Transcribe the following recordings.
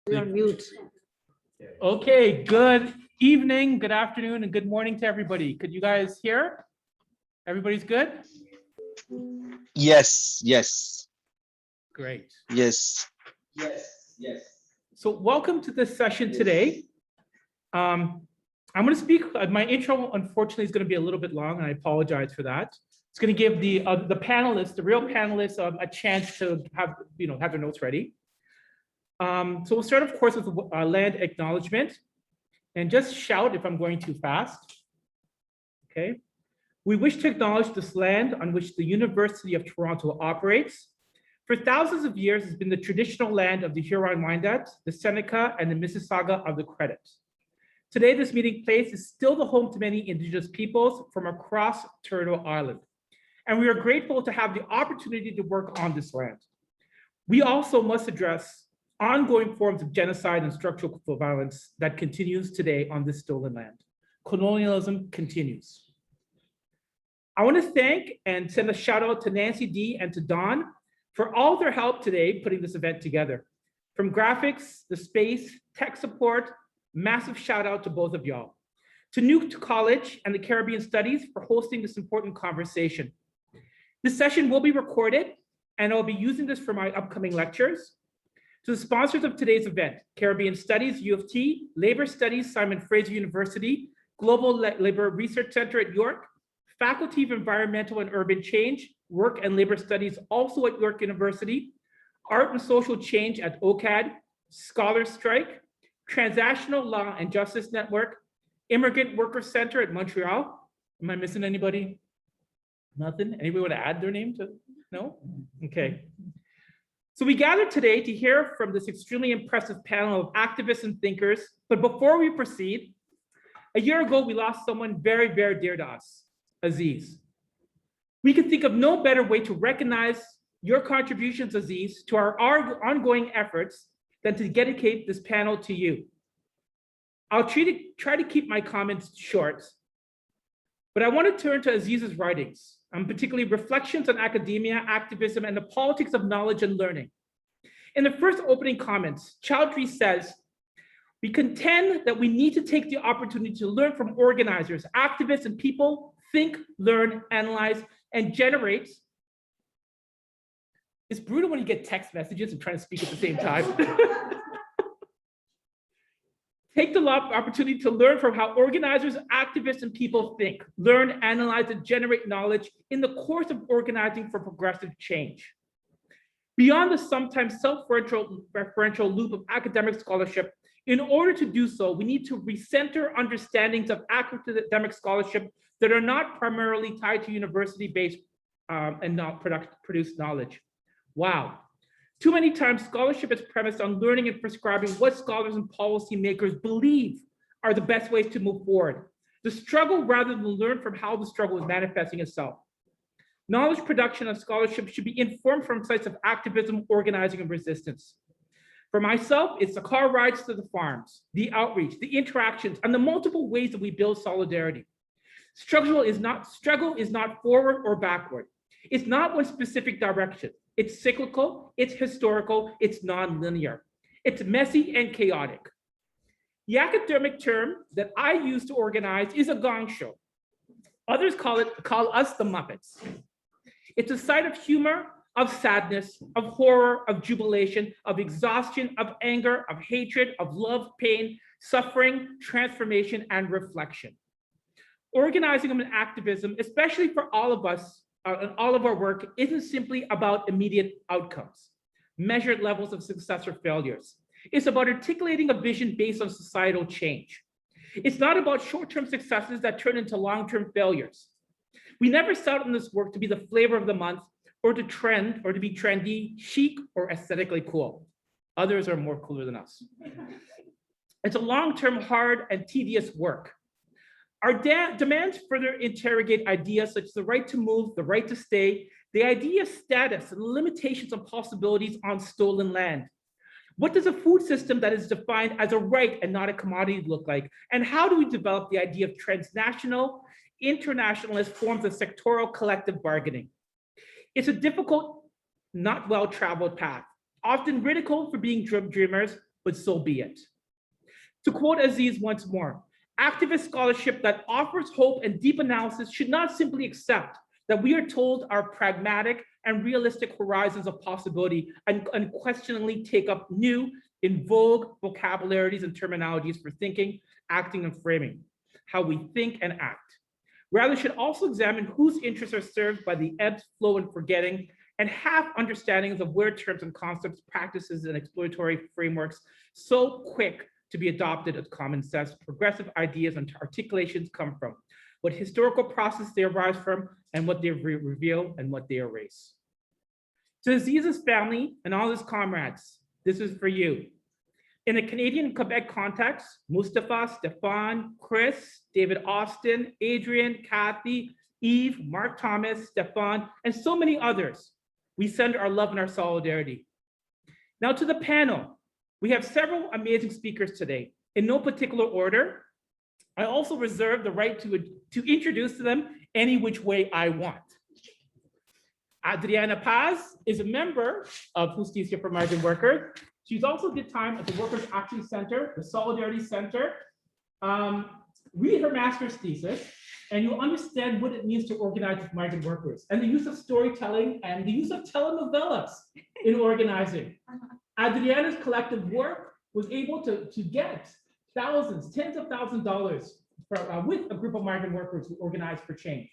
You're on mute. Okay, good evening, good afternoon, and good morning to everybody. Could you guys hear? Everybody's good? Yes. Great. Yes. So welcome to this session today. I'm going to speak, my intro unfortunately is going to be a little bit long, and I apologize for that. It's going to give the panelists, the real panelists, a chance to have their notes ready. So we'll start, of course, with land acknowledgement, and just shout if I'm going too fast. Okay. We wish to acknowledge this land on which the University of Toronto operates. For thousands of years, it's been the traditional land of the Huron-Wendat, the Seneca, and the Mississauga of the Credit. Today, this meeting place is still the home to many Indigenous peoples from across Turtle Island. And we are grateful to have the opportunity to work on this land. We also must address ongoing forms of genocide and structural violence that continues today on this stolen land. Colonialism continues. I want to thank and send a shout out to Nancy D and to Dawn for all their help today putting this event together. From graphics, the space, tech support, massive shout out to both of y'all. To Nuke College and the Caribbean Studies for hosting this important conversation. This session will be recorded, and I'll be using this for my upcoming lectures. To the sponsors of today's event, Caribbean Studies, U of T, Labor Studies, Simon Fraser University, Global Labor Research Center at York, Faculty of Environmental and Urban Change, Work and Labor Studies also at York University, Art and Social Change at OCAD, Scholars Strike, Transactional Law and Justice Network, Immigrant Workers Center at Montreal. Am I missing anybody? Nothing? Anybody want to add their name to? No? Okay. So we gathered today to hear from this extremely impressive panel of activists and thinkers. But before we proceed, a year ago, we lost someone very, very dear to us, Aziz. We could think of no better way to recognize your contributions, Aziz, to our ongoing efforts than to dedicate this panel to you. I'll try to keep my comments short, but I want to turn to Aziz's writings, particularly reflections on academia, activism, and the politics of knowledge and learning. In the first opening comments, Choudry says, we contend that we need to take the opportunity to learn from organizers, activists, and people, think, learn, analyze, and generate. It's brutal when you get text messages and trying to speak at the same time. Take the opportunity to learn from how organizers, activists, and people think, learn, analyze, and generate knowledge in the course of organizing for progressive change. Beyond the sometimes self-referential loop of academic scholarship, in order to do so, we need to recenter understandings of academic scholarship that are not primarily tied to university-based and not produced knowledge. Wow. Too many times, scholarship is premised on learning and prescribing what scholars and policymakers believe are the best ways to move forward. The struggle rather than learn from how the struggle is manifesting itself. Knowledge production and scholarship should be informed from sites of activism, organizing, and resistance. For myself, it's the car rides to the farms, the outreach, the interactions, and the multiple ways that we build solidarity. Struggle is not forward or backward. It's not one specific direction. It's cyclical, it's historical, it's non-linear. It's messy and chaotic. The academic term that I use to organize is a gong show. Others call us the Muppets. It's a site of humor, of sadness, of horror, of jubilation, of exhaustion, of anger, of hatred, of love, pain, suffering, transformation, and reflection. Organizing and activism, especially for all of us, and all of our work, isn't simply about immediate outcomes, measured levels of success or failures. It's about articulating a vision based on societal change. It's not about short-term successes that turn into long-term failures. We never set out in this work to be the flavor of the month or to trend or to be trendy, chic, or aesthetically cool. Others are more cooler than us. It's a long-term, hard, and tedious work. Our demands further interrogate ideas such as the right to move, the right to stay, the idea of status and the limitations and possibilities on stolen land. What does a food system that is defined as a right and not a commodity look like? And how do we develop the idea of transnational, internationalist forms of sectoral collective bargaining? It's a difficult, not well-traveled path, often ridiculed for being dreamers, but so be it. To quote Aziz once more, activist scholarship that offers hope and deep analysis should not simply accept that we are told our pragmatic and realistic horizons of possibility and unquestioningly take up new, in vogue vocabularies and terminologies for thinking, acting, and framing how we think and act. Rather, should also examine whose interests are served by the ebb, flow, and forgetting, and have understandings of where terms and concepts, practices, and exploratory frameworks so quick to be adopted as common sense, progressive ideas and articulations come from, what historical process they arise from, and what they reveal and what they erase. To Aziz's family and all his comrades, this is for you. In the Canadian Quebec context, Mustafa, Stefan, Chris, David Austin, Adrian, Kathy, Eve, Mark Thomas, Stefan, and so many others, we send our love and our solidarity. Now to the panel, we have several amazing speakers today. In no particular order, I also reserve the right to introduce them any which way I want. Adriana Paz is a member of Justicia for Migrant Workers. She's also did time at the Workers' Action Center, the Solidarity Center. Read her master's thesis, and you'll understand what it means to organize with migrant workers and the use of storytelling and the use of telenovelas in organizing. Adriana's collective work was able to get thousands, tens of thousands of dollars with a group of migrant workers who organized for change.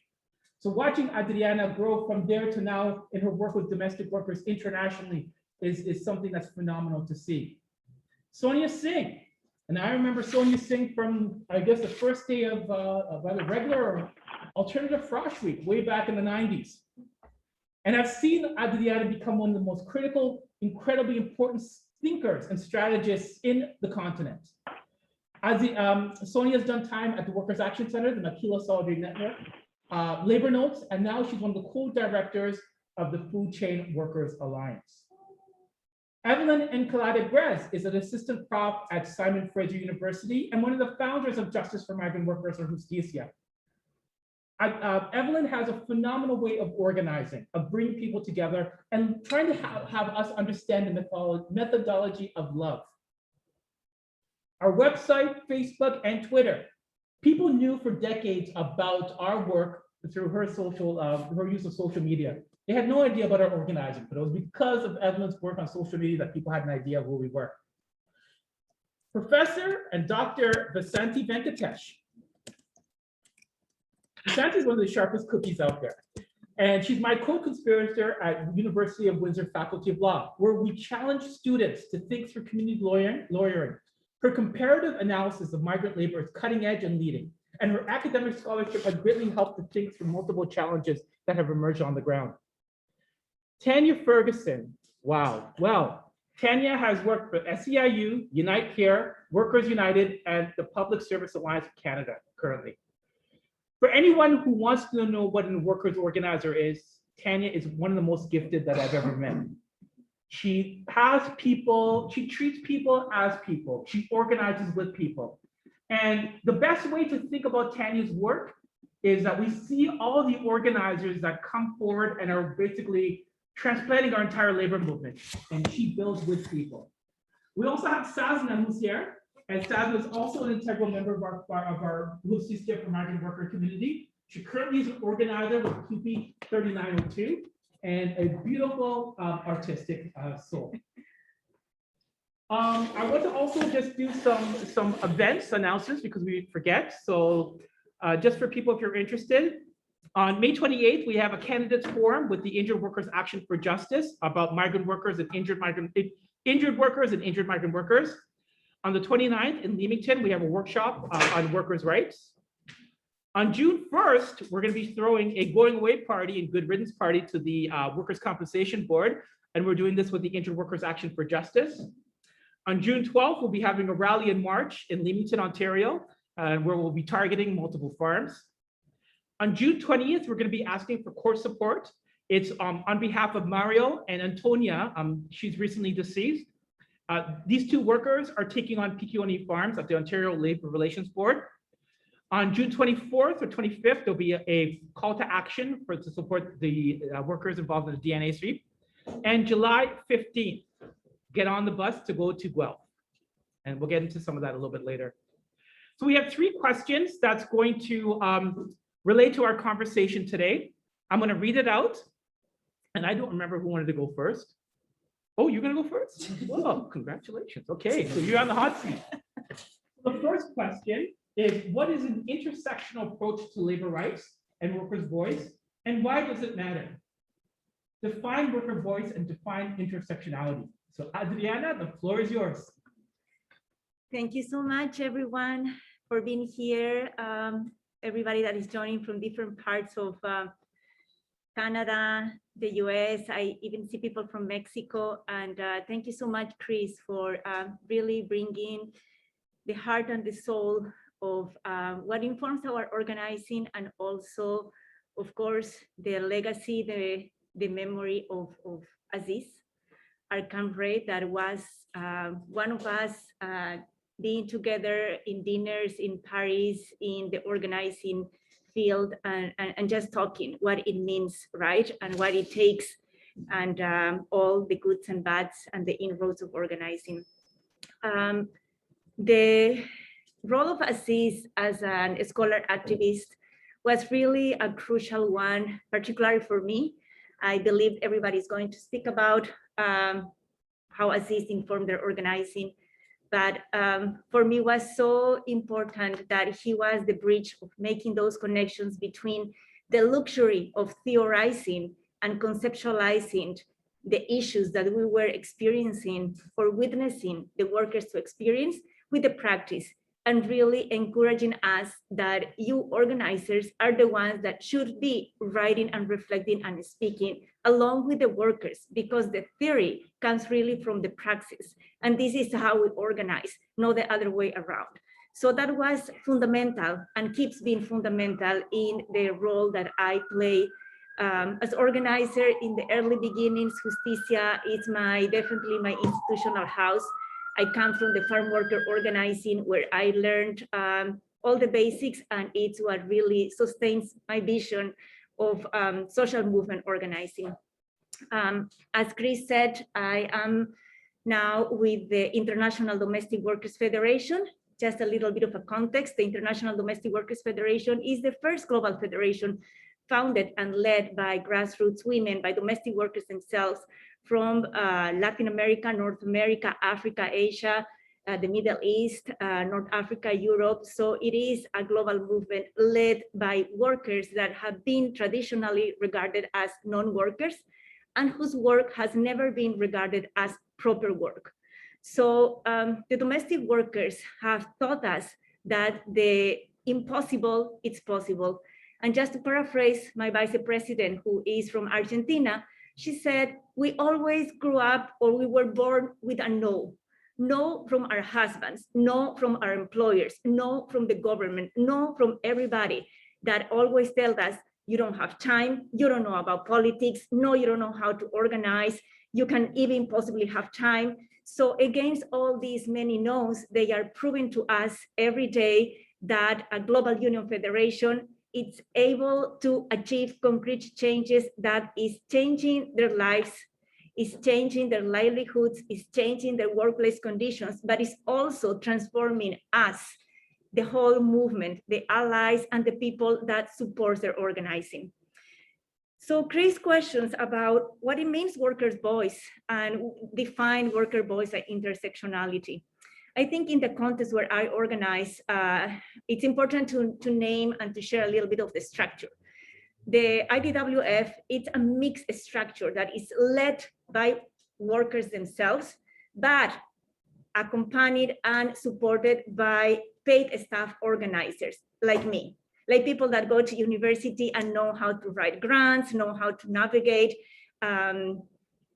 So watching Adriana grow from there to now in her work with domestic workers internationally is something that's phenomenal to see. Sonia Singh, and I remember Sonia Singh from, I guess, the first day of either regular or alternative Frosh Week way back in the 90s. And I've seen Adriana become one of the most critical, incredibly important thinkers and strategists in the continent. Sonia has done time at the Workers' Action Center, the Maquila Solidarity Network, Labor Notes, and now she's one of the co-directors of the Food Chain Workers Alliance. Evelyn Encalada Grez is an assistant prof at Simon Fraser University and one of the founders of Justice for Migrant Workers, or Justicia. Evelyn has a phenomenal way of organizing, of bringing people together and trying to have us understand the methodology of love. Our website, Facebook, and Twitter. People knew for decades about our work through her use of social media. They had no idea about our organizing, but it was because of Evelyn's work on social media that people had an idea of who we were. Professor and Dr. Vasanthi Venkatesh. Vasanthi is one of the sharpest cookies out there. And she's my co-conspirator at University of Windsor Faculty of Law, where we challenge students to think through community lawyering. Her comparative analysis of migrant labor is cutting edge and leading, and her academic scholarship has greatly helped to think through multiple challenges that have emerged on the ground. Tanya Ferguson, wow. Well, Tanya has worked for SEIU, Unite Care, Workers United, and the Public Service Alliance of Canada currently. For anyone who wants to know what a workers organizer is, Tanya is one of the most gifted that I've ever met. She has people, she treats people as people. She organizes with people. And the best way to think about Tanya's work is that we see all the organizers that come forward and are basically transplanting our entire labor movement, and she builds with people. We also have Sazna, who's here, and Sazna is also an integral member of our Justicia for Migrant Worker community. She currently is an organizer with QP 3902 and a beautiful artistic soul. I want to also just do some events announcements because we forget. So just for people, if you're interested, on May 28th, we have a candidates forum with the Injured Workers Action for Justice about migrant workers and injured workers and injured migrant workers. On the 29th in Leamington, we have a workshop on workers' rights. On June 1st, we're going to be throwing a going away party and good riddance party to the Workers' Compensation Board, and we're doing this with the Injured Workers Action for Justice. On June 12th, we'll be having a rally and march in Leamington, Ontario, where we'll be targeting multiple farms. On June 20th, we're going to be asking for court support. It's on behalf of Mario and Antonia. She's recently deceased. These two workers are taking on PQ&E farms at the Ontario Labor Relations Board. On June 24th or 25th, there'll be a call to action to support the workers involved in the DNA sweep. And July 15th, get on the bus to go to Guelph. And we'll get into some of that a little bit later. So we have 3 questions that's going to relate to our conversation today. I'm going to read it out. And I don't remember who wanted to go first. Oh, you're going to go first? Whoa, congratulations. Okay, so you're on the hot seat. The first question is, what is an intersectional approach to labor rights and workers' voice, and why does it matter? Define worker voice and define intersectionality. So Adriana, the floor is yours. Thank you so much, everyone, for being here. Everybody that is joining from different parts of Canada, the US, I even see people from Mexico. And thank you so much, Chris, for really bringing the heart and the soul of what informs our organizing, and also, of course, the legacy, the memory of Aziz, our comrade that was one of us being together in dinners in Paris in the organizing field, and just talking what it means, right? And what it takes, and all the goods and bads and the inroads of organizing. The role of Aziz as a scholar activist was really a crucial one, particularly for me. I believe everybody's going to speak about how Aziz informed their organizing. But for me, it was so important that he was the bridge of making those connections between the luxury of theorizing and conceptualizing the issues that we were experiencing or witnessing the workers to experience with the practice, and really encouraging us that you organizers are the ones that should be writing and reflecting and speaking along with the workers, because the theory comes really from the praxis. And this is how we organize, not the other way around. So that was fundamental and keeps being fundamental in the role that I play as organizer in the early beginnings. Justicia is definitely my institutional house. I come from the farm worker organizing, where I learned all the basics, and it's what really sustains my vision of social movement organizing. As Chris said, I am now with the International Domestic Workers Federation. Just a little bit of a context, the International Domestic Workers Federation is the first global federation founded and led by grassroots women, by domestic workers themselves, from Latin America, North America, Africa, Asia, the Middle East, North Africa, Europe. So it is a global movement led by workers that have been traditionally regarded as non-workers, and whose work has never been regarded as proper work. So the domestic workers have taught us that the impossible, it's possible. And just to paraphrase my vice president, who is from Argentina, she said, we always grew up, or we were born with a no. No from our husbands, no from our employers, no from the government, no from everybody that always tells us, you don't have time, you don't know about politics, no, you don't know how to organize, you can even possibly have time. So against all these many no's, they are proving to us every day that a global union federation, it's able to achieve concrete changes that is changing their lives, is changing their livelihoods, is changing their workplace conditions, but is also transforming us, the whole movement, the allies and the people that support their organizing. So Chris questions about what it means workers' voice and define worker voice and intersectionality. I think in the context where I organize, it's important to name and to share a little bit of the structure. The IDWF, it's a mixed structure that is led by workers themselves, but accompanied and supported by paid staff organizers like me, like people that go to university and know how to write grants, know how to navigate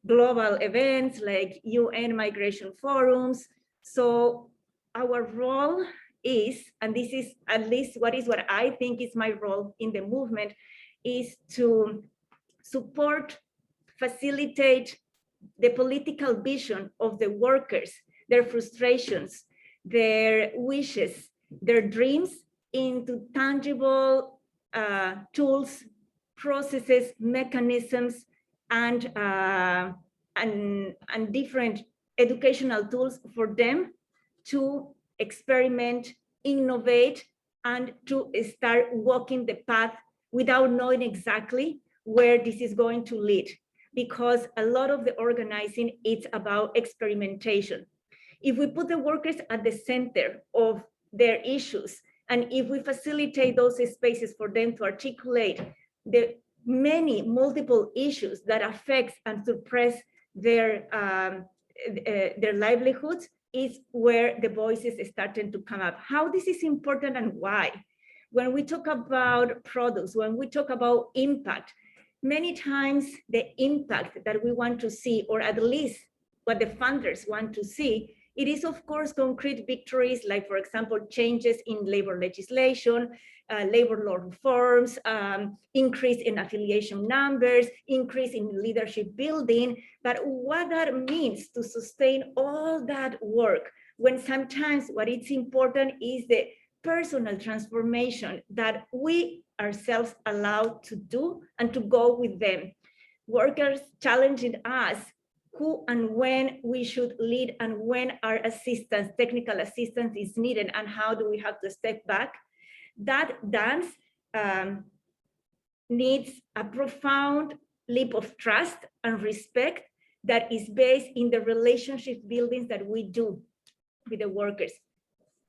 global events like UN migration forums. So our role is, and this is at least what I think is my role in the movement, is to support, facilitate the political vision of the workers, their frustrations, their wishes, their dreams into tangible tools, processes, mechanisms, and different educational tools for them to experiment, innovate, and to start walking the path without knowing exactly where this is going to lead. Because a lot of the organizing, it's about experimentation. If we put the workers at the center of their issues, and if we facilitate those spaces for them to articulate the many multiple issues that affect and suppress their livelihoods, is where the voices are starting to come up. How this is important and why. When we talk about products, when we talk about impact, many times the impact that we want to see, or at least what the funders want to see, it is of course concrete victories, like for example, changes in labor legislation, labor law reforms, increase in affiliation numbers, increase in leadership building. But what that means to sustain all that work, when sometimes what is important is the personal transformation that we ourselves allowed to do and to go with them. Workers challenging us who and when we should lead and when our assistance, technical assistance is needed, and how do we have to step back. That dance needs a profound leap of trust and respect that is based in the relationship buildings that we do with the workers.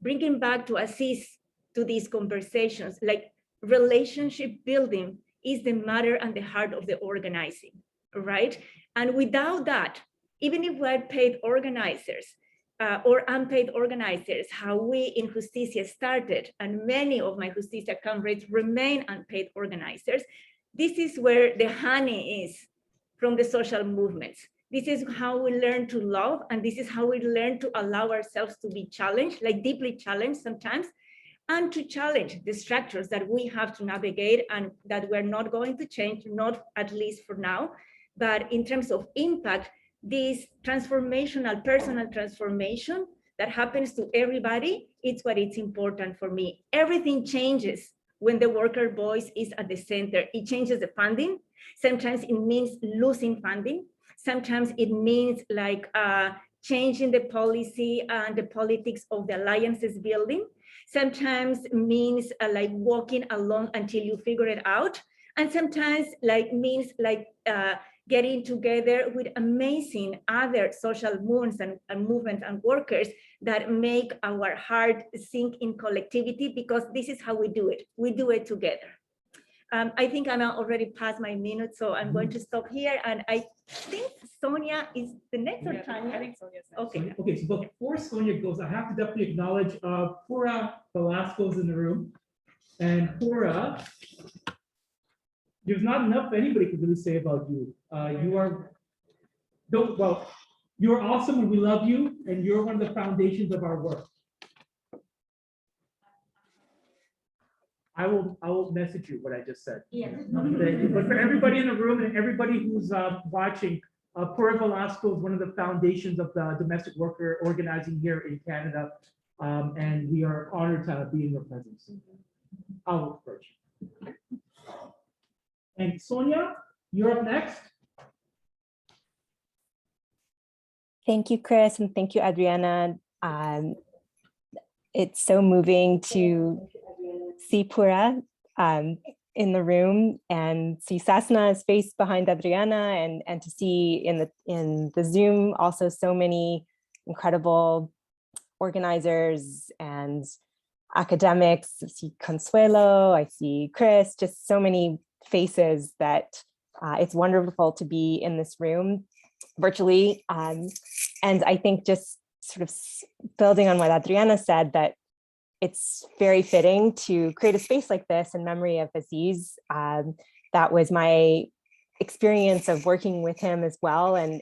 Bringing back to Aziz, to these conversations, like relationship building is the matter and the heart of the organizing, right? And without that, even if we're paid organizers or unpaid organizers, how we in Justicia started, and many of my Justicia comrades remain unpaid organizers, this is where the honey is from the social movements. This is how we learn to love, and this is how we learn to allow ourselves to be challenged, like deeply challenged sometimes, and to challenge the structures that we have to navigate and that we're not going to change, not at least for now. But in terms of impact, this transformational, personal transformation that happens to everybody, it's what it's important for me. Everything changes when the worker voice is at the center. It changes the funding. Sometimes it means losing funding. Sometimes it means like changing the policy and the politics of the alliances building. Sometimes means like walking along until you figure it out. And sometimes like means like getting together with amazing other social movements and movements and workers that make our heart sink in collectivity, because this is how we do it. We do it together. I think I'm already past my minute, so I'm going to stop here. And I think Sonia is the next, or Tanya? I think Sonia's next. Okay, so before Sonia goes, I have to definitely acknowledge Pura Velasco's in the room. And Pura, there's not enough anybody could really say about you. You're awesome and we love you, and you're one of the foundations of our work. I will message you what I just said. Yeah. But for everybody in the room and everybody who's watching, Pura Velasco is one of the foundations of the domestic worker organizing here in Canada, and we are honored to be in your presence. I'll approach you. And Sonia, you're up next. Thank you, Chris, and thank you, Adriana. It's so moving to see Pura in the room and see Sasna's face behind Adriana, and to see in the Zoom also so many incredible organizers and academics. I see Consuelo, I see Chris, just so many faces that it's wonderful to be in this room virtually. And I think just sort of building on what Adriana said, that it's very fitting to create a space like this in memory of Aziz. That was my experience of working with him as well. And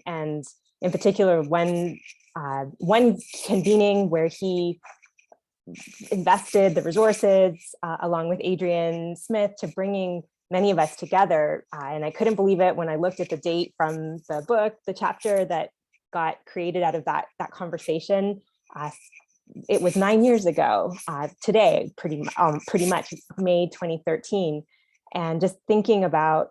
in particular, one convening where he invested the resources along with Adrian Smith to bringing many of us together. And I couldn't believe it when I looked at the date from the book, the chapter that got created out of that conversation. It was 9 years ago today, pretty much May 2013. And just thinking about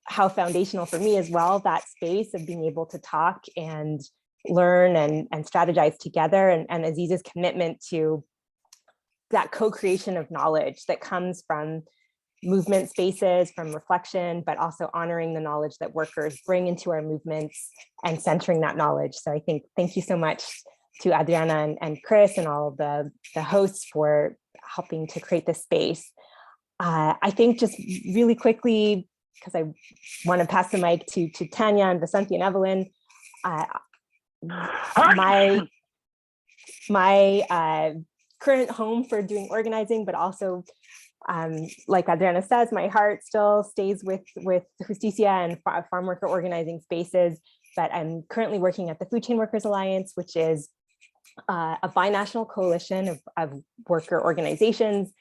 how foundational for me as well, that space of being able to talk and learn and strategize together, and Aziz's commitment to that co-creation of knowledge that comes from movement spaces, from reflection, but also honoring the knowledge that workers bring into our movements and centering that knowledge. So I think, thank you so much to Adriana and Chris and all of the hosts for helping to create this space. I think just really quickly, because I want to pass the mic to Tanya and Vasanthi and Evelyn, my current home for doing organizing, but also like Adriana says, my heart still stays with Justicia and farm worker organizing spaces, but I'm currently working at the Food Chain Workers Alliance, which is a binational coalition of worker organizations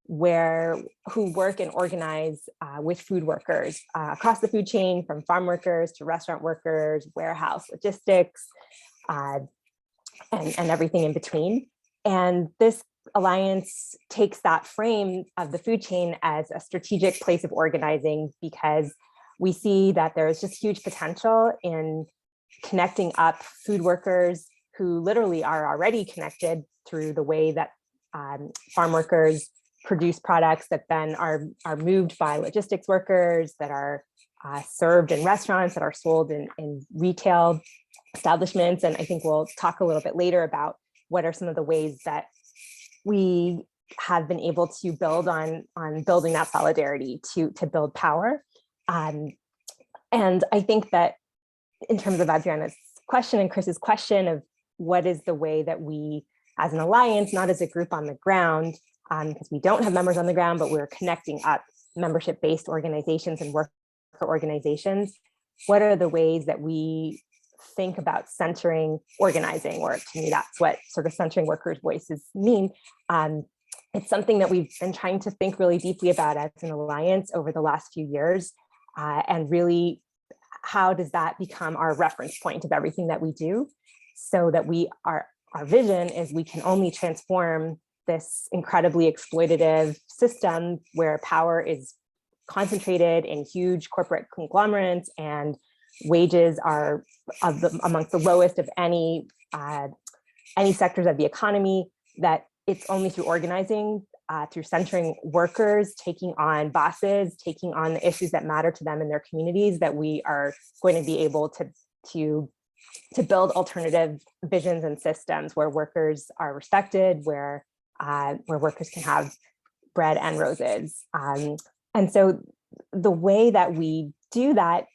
who work and organize with food workers across the food chain, from farm workers to restaurant workers, warehouse logistics, and everything in between. And this alliance takes that frame of the food chain as a strategic place of organizing, because we see that there is just huge potential in connecting up food workers who literally are already connected through the way that farm workers produce products that then are moved by logistics workers, that are served in restaurants, that are sold in retail establishments. And I think we'll talk a little bit later about what are some of the ways that we have been able to build on building that solidarity to build power. And I think that in terms of Adriana's question and Chris's question of what is the way that we as an alliance, not as a group on the ground, because we don't have members on the ground, but we're connecting up membership-based organizations and worker organizations, what are the ways that we think about centering organizing, or to me, that's what sort of centering workers' voices mean. It's something that we've been trying to think really deeply about as an alliance over the last few years. And really, how does that become our reference point of everything that we do, so that our vision is we can only transform this incredibly exploitative system where power is concentrated in huge corporate conglomerates and wages are amongst the lowest of any sectors of the economy, that it's only through organizing, through centering workers, taking on bosses, taking on the issues that matter to them in their communities, that we are going to be able to build alternative visions and systems where workers are respected, where workers can have bread and roses. And so the way that we do that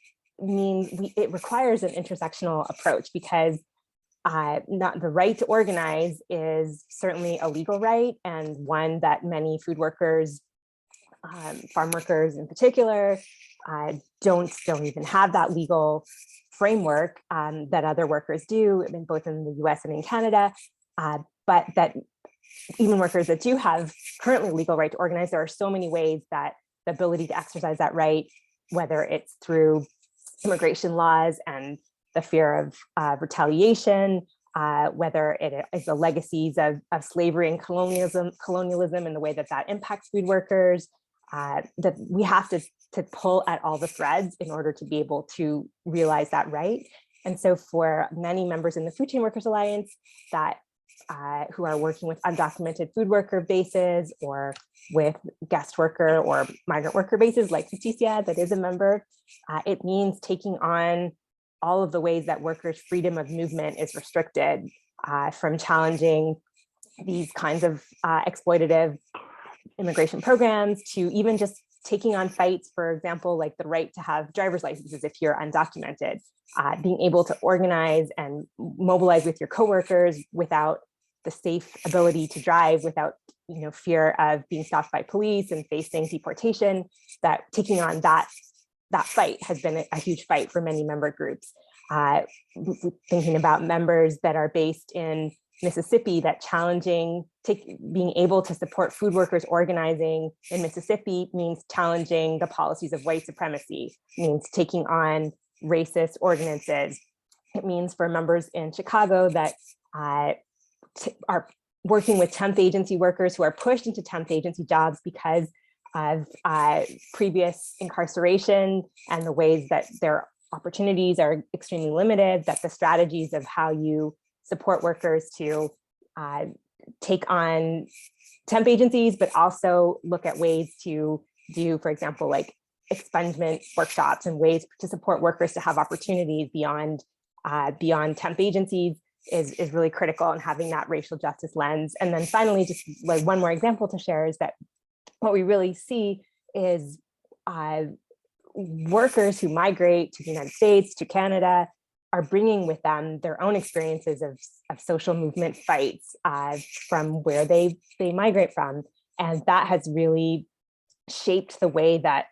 means it requires an intersectional approach, because not the right to organize is certainly a legal right, and one that many food workers, farm workers in particular, don't even have that legal framework that other workers do, both in the US and in Canada, but that even workers that do have currently legal right to organize, there are so many ways that the ability to exercise that right, whether it's through immigration laws and the fear of retaliation, whether it is the legacies of slavery and colonialism and the way that impacts food workers, that we have to pull at all the threads in order to be able to realize that right. And so for many members in the Food Chain Workers Alliance that who are working with undocumented food worker bases or with guest worker or migrant worker bases like Justicia that is a member, it means taking on all of the ways that workers' freedom of movement is restricted, from challenging these kinds of exploitative immigration programs to even just taking on fights, for example, like the right to have driver's licenses if you're undocumented, being able to organize and mobilize with your coworkers without the safe ability to drive, without fear of being stopped by police and facing deportation. That taking on that fight has been a huge fight for many member groups. Thinking about members that are based in Mississippi, that being able to support food workers organizing in Mississippi means challenging the policies of white supremacy, means taking on racist ordinances. It means for members in Chicago that are working with temp agency workers who are pushed into temp agency jobs because of previous incarceration and the ways that they're opportunities are extremely limited, that the strategies of how you support workers to take on temp agencies, but also look at ways to do, for example, like expungement workshops and ways to support workers to have opportunities beyond temp agencies is really critical in having that racial justice lens. And then finally, just like one more example to share is that what we really see is workers who migrate to the United States, to Canada, are bringing with them their own experiences of social movement fights from where they migrate from. And that has really shaped the way that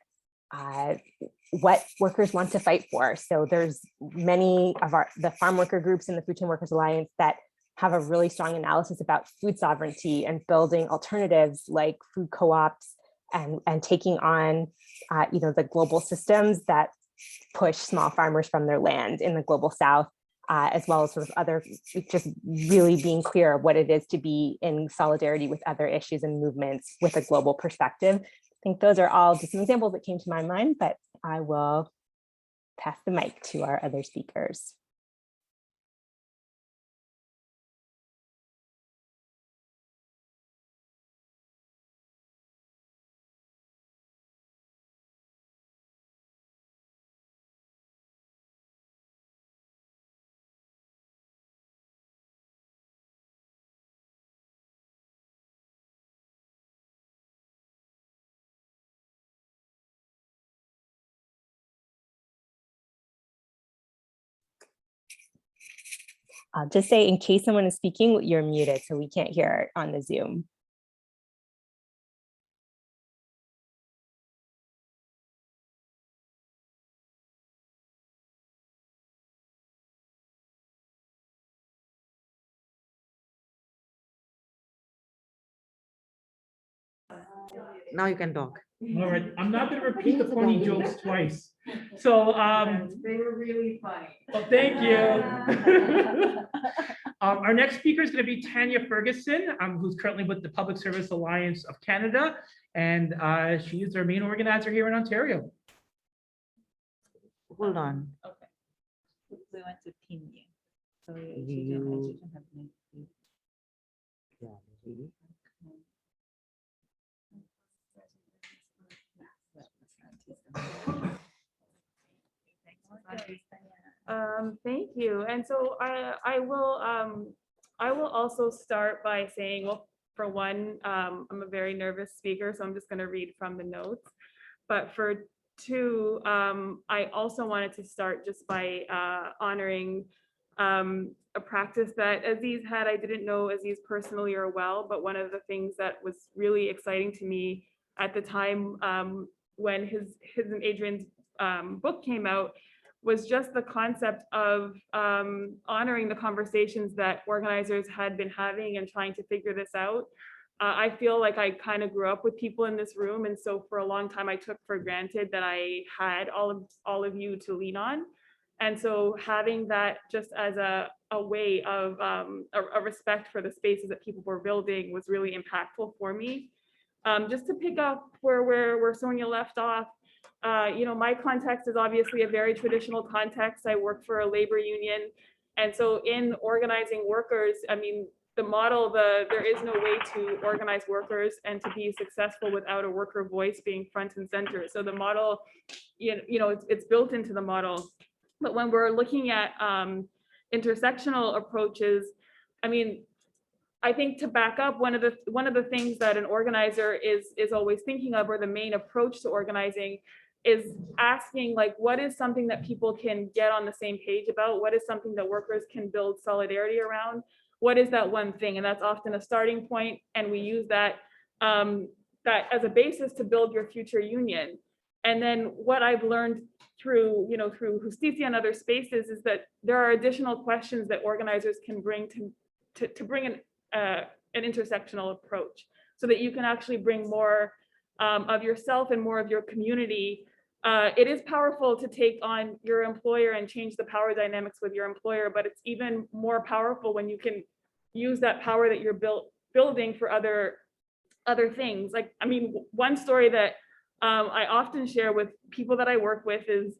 what workers want to fight for. So there's many of the farm worker groups in the Food Chain Workers Alliance that have a really strong analysis about food sovereignty and building alternatives like food co-ops and taking on the global systems that push small farmers from their land in the global South, as well as sort of other, just really being clear of what it is to be in solidarity with other issues and movements with a global perspective. I think those are all just some examples that came to my mind, but I will pass the mic to our other speakers. I'll just say, in case someone is speaking, you're muted, so we can't hear on the Zoom. Now you can talk. All right, I'm not going to repeat the funny jokes twice. So They were really funny. well, thank you. Our next speaker is going to be Tanya Ferguson, who's currently with the Public Service Alliance of Canada, and she is our main organizer here in Ontario. Hold on. Okay. We want to pin you. So you can have me. Thank you. And so I will also start by saying, well, for one, I'm a very nervous speaker, so I'm just going to read from the notes. But for two, I also wanted to start just by honoring a practice that Aziz had. I didn't know Aziz personally or well, but one of the things that was really exciting to me at the time when his and Adrian's book came out was just the concept of honoring the conversations that organizers had been having and trying to figure this out. I feel like I kind of grew up with people in this room, and so for a long time I took for granted that I had all of you to lean on. And so having that just as a way of a respect for the spaces that people were building was really impactful for me. Just to pick up where Sonia left off, my context is obviously a very traditional context. I work for a labor union. And so in organizing workers, I mean, the model, there is no way to organize workers and to be successful without a worker voice being front and center. So the model, it's built into the model. But when we're looking at intersectional approaches, I mean, I think to back up, one of the things that an organizer is always thinking of, or the main approach to organizing, is asking, like, what is something that people can get on the same page about? What is something that workers can build solidarity around? What is that one thing? And that's often a starting point, and we use that as a basis to build your future union. And then what I've learned through Justicia and other spaces is that there are additional questions that organizers can bring to bring an intersectional approach, so that you can actually bring more of yourself and more of your community. It is powerful to take on your employer and change the power dynamics with your employer, but it's even more powerful when you can use that power that you're building for other things. Like, I mean, one story that I often share with people that I work with is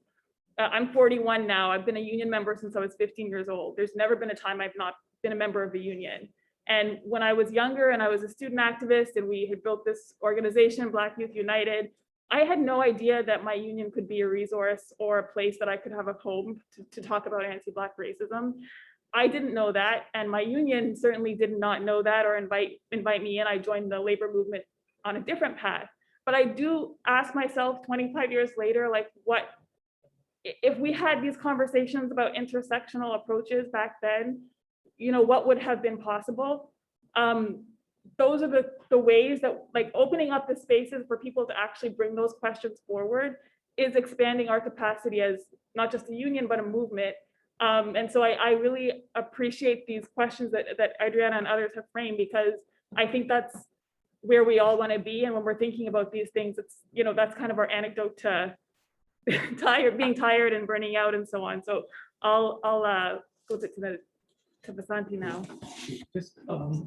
I'm 41 now. I've been a union member since I was 15 years old. There's never been a time I've not been a member of a union. And when I was younger and I was a student activist and we had built this organization, Black Youth United, I had no idea that my union could be a resource or a place that I could have a home to talk about anti-Black racism. I didn't know that, and my union certainly did not know that or invite me in. I joined the labor movement on a different path. But I do ask myself 25 years later, like, what if we had these conversations about intersectional approaches back then, you know, what would have been possible? Those are the ways that, like, opening up the spaces for people to actually bring those questions forward is expanding our capacity as not just a union, but a movement. And so I really appreciate these questions that Adriana and others have framed, because I think that's where we all want to be. And when we're thinking about these things, it's, you know, that's kind of our anecdote to being tired and burning out and so on. So I'll flip it to Vasanthi now. Just,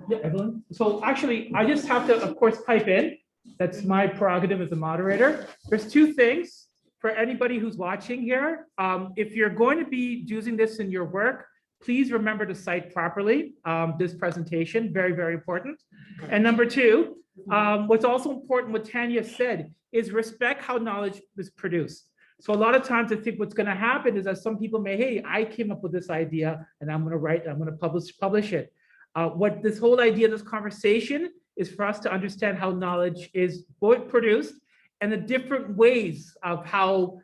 yeah, Evelyn. So actually, I just have to, of course, pipe in. That's my prerogative as a moderator. There's two things for anybody who's watching here. If you're going to be using this in your work, please remember to cite properly this presentation, very, very important. And number two, what's also important, what Tanya said, is respect how knowledge is produced. So a lot of times I think what's going to happen is that some people may, hey, I came up with this idea and I'm going to write, I'm going to publish it. What this whole idea of this conversation is for us to understand how knowledge is both produced and the different ways of how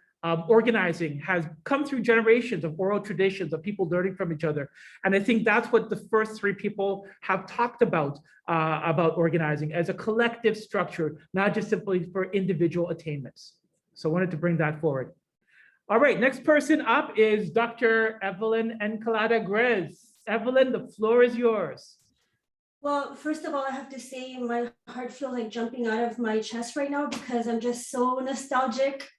organizing has come through generations of oral traditions of people learning from each other. And I think that's what the first three people have talked about organizing as a collective structure, not just simply for individual attainments. So I wanted to bring that forward. All right, next person up is Dr. Evelyn Encalada Grez. Evelyn, the floor is yours. Well, first of all, I have to say my heart feels like jumping out of my chest right now because I'm just so nostalgic.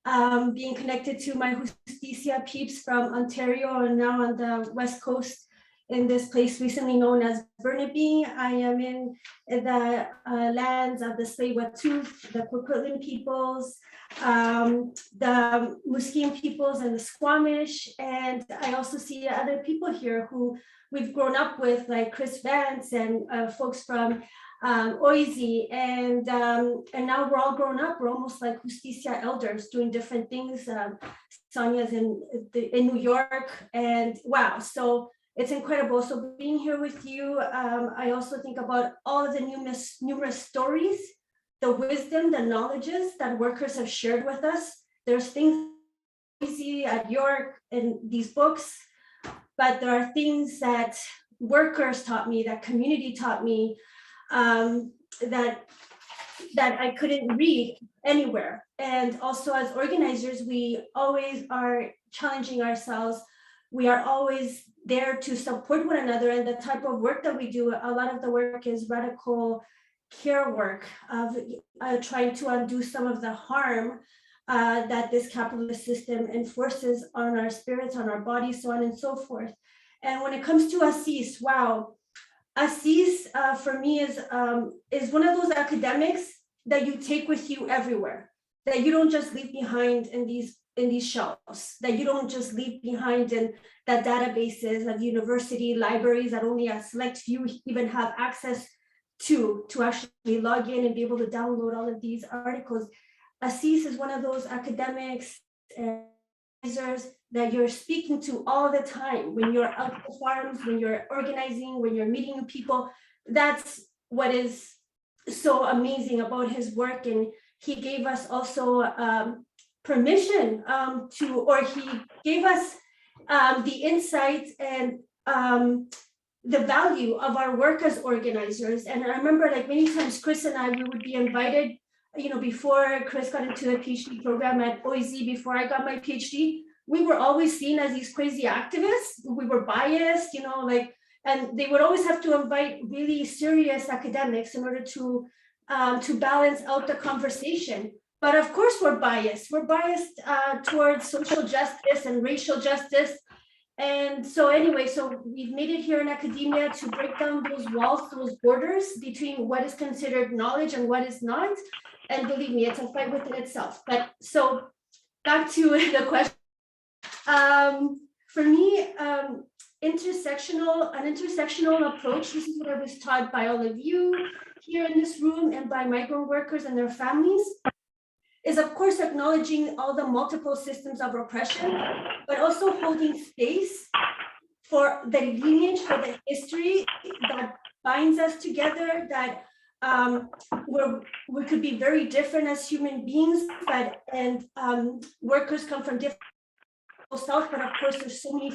Being connected to my Justicia peeps from Ontario and now on the West Coast in this place recently known as Burnaby. I am in the lands of the Tsleil-Waututh, the Coquitlam peoples, the Musqueam peoples and the Squamish. And I also see other people here who we've grown up with, like Chris Vance and folks from Oise, and now we're all grown up. We're almost like Justicia elders doing different things. Sonia's in New York, and wow, so it's incredible. So being here with you, I also think about all of the numerous stories, the wisdom, the knowledges that workers have shared with us. There's things at York in these books, but there are things that workers taught me, that community taught me, that I couldn't read anywhere. And also as organizers, we always are challenging ourselves. We are always there to support one another, and the type of work that we do, a lot of the work is radical care work of trying to undo some of the harm that this capitalist system enforces on our spirits, on our bodies, so on and so forth. And when it comes to Aziz, wow, Aziz for me is one of those academics that you take with you everywhere, that you don't just leave behind in these shelves, that you don't just leave behind in the databases of university libraries that only a select few even have access to actually log in and be able to download all of these articles. Aziz is one of those academics and advisors that you're speaking to all the time when you're out at the farms, when you're organizing, when you're meeting people. That's what is so amazing about his work. And he gave us also permission he gave us the insights and the value of our work as organizers. And I remember, like, many times Chris and I, we would be invited, you know, before Chris got into the PhD program at Oise, before I got my PhD, we were always seen as these crazy activists. We were biased, you know, like, and they would always have to invite really serious academics in order to balance out the conversation. But of course we're biased. We're biased towards social justice and racial justice. And so anyway, so we've made it here in academia to break down those walls, those borders between what is considered knowledge and what is not. And believe me, it's a fight within itself. But so back to the question For me, an intersectional approach, this is what I was taught by all of you here in this room and by migrant workers and their families, is of course acknowledging all the multiple systems of oppression, but also holding space for the lineage, for the history that binds us together, that we could be very different as human beings, but workers come from different south, but of course there's so many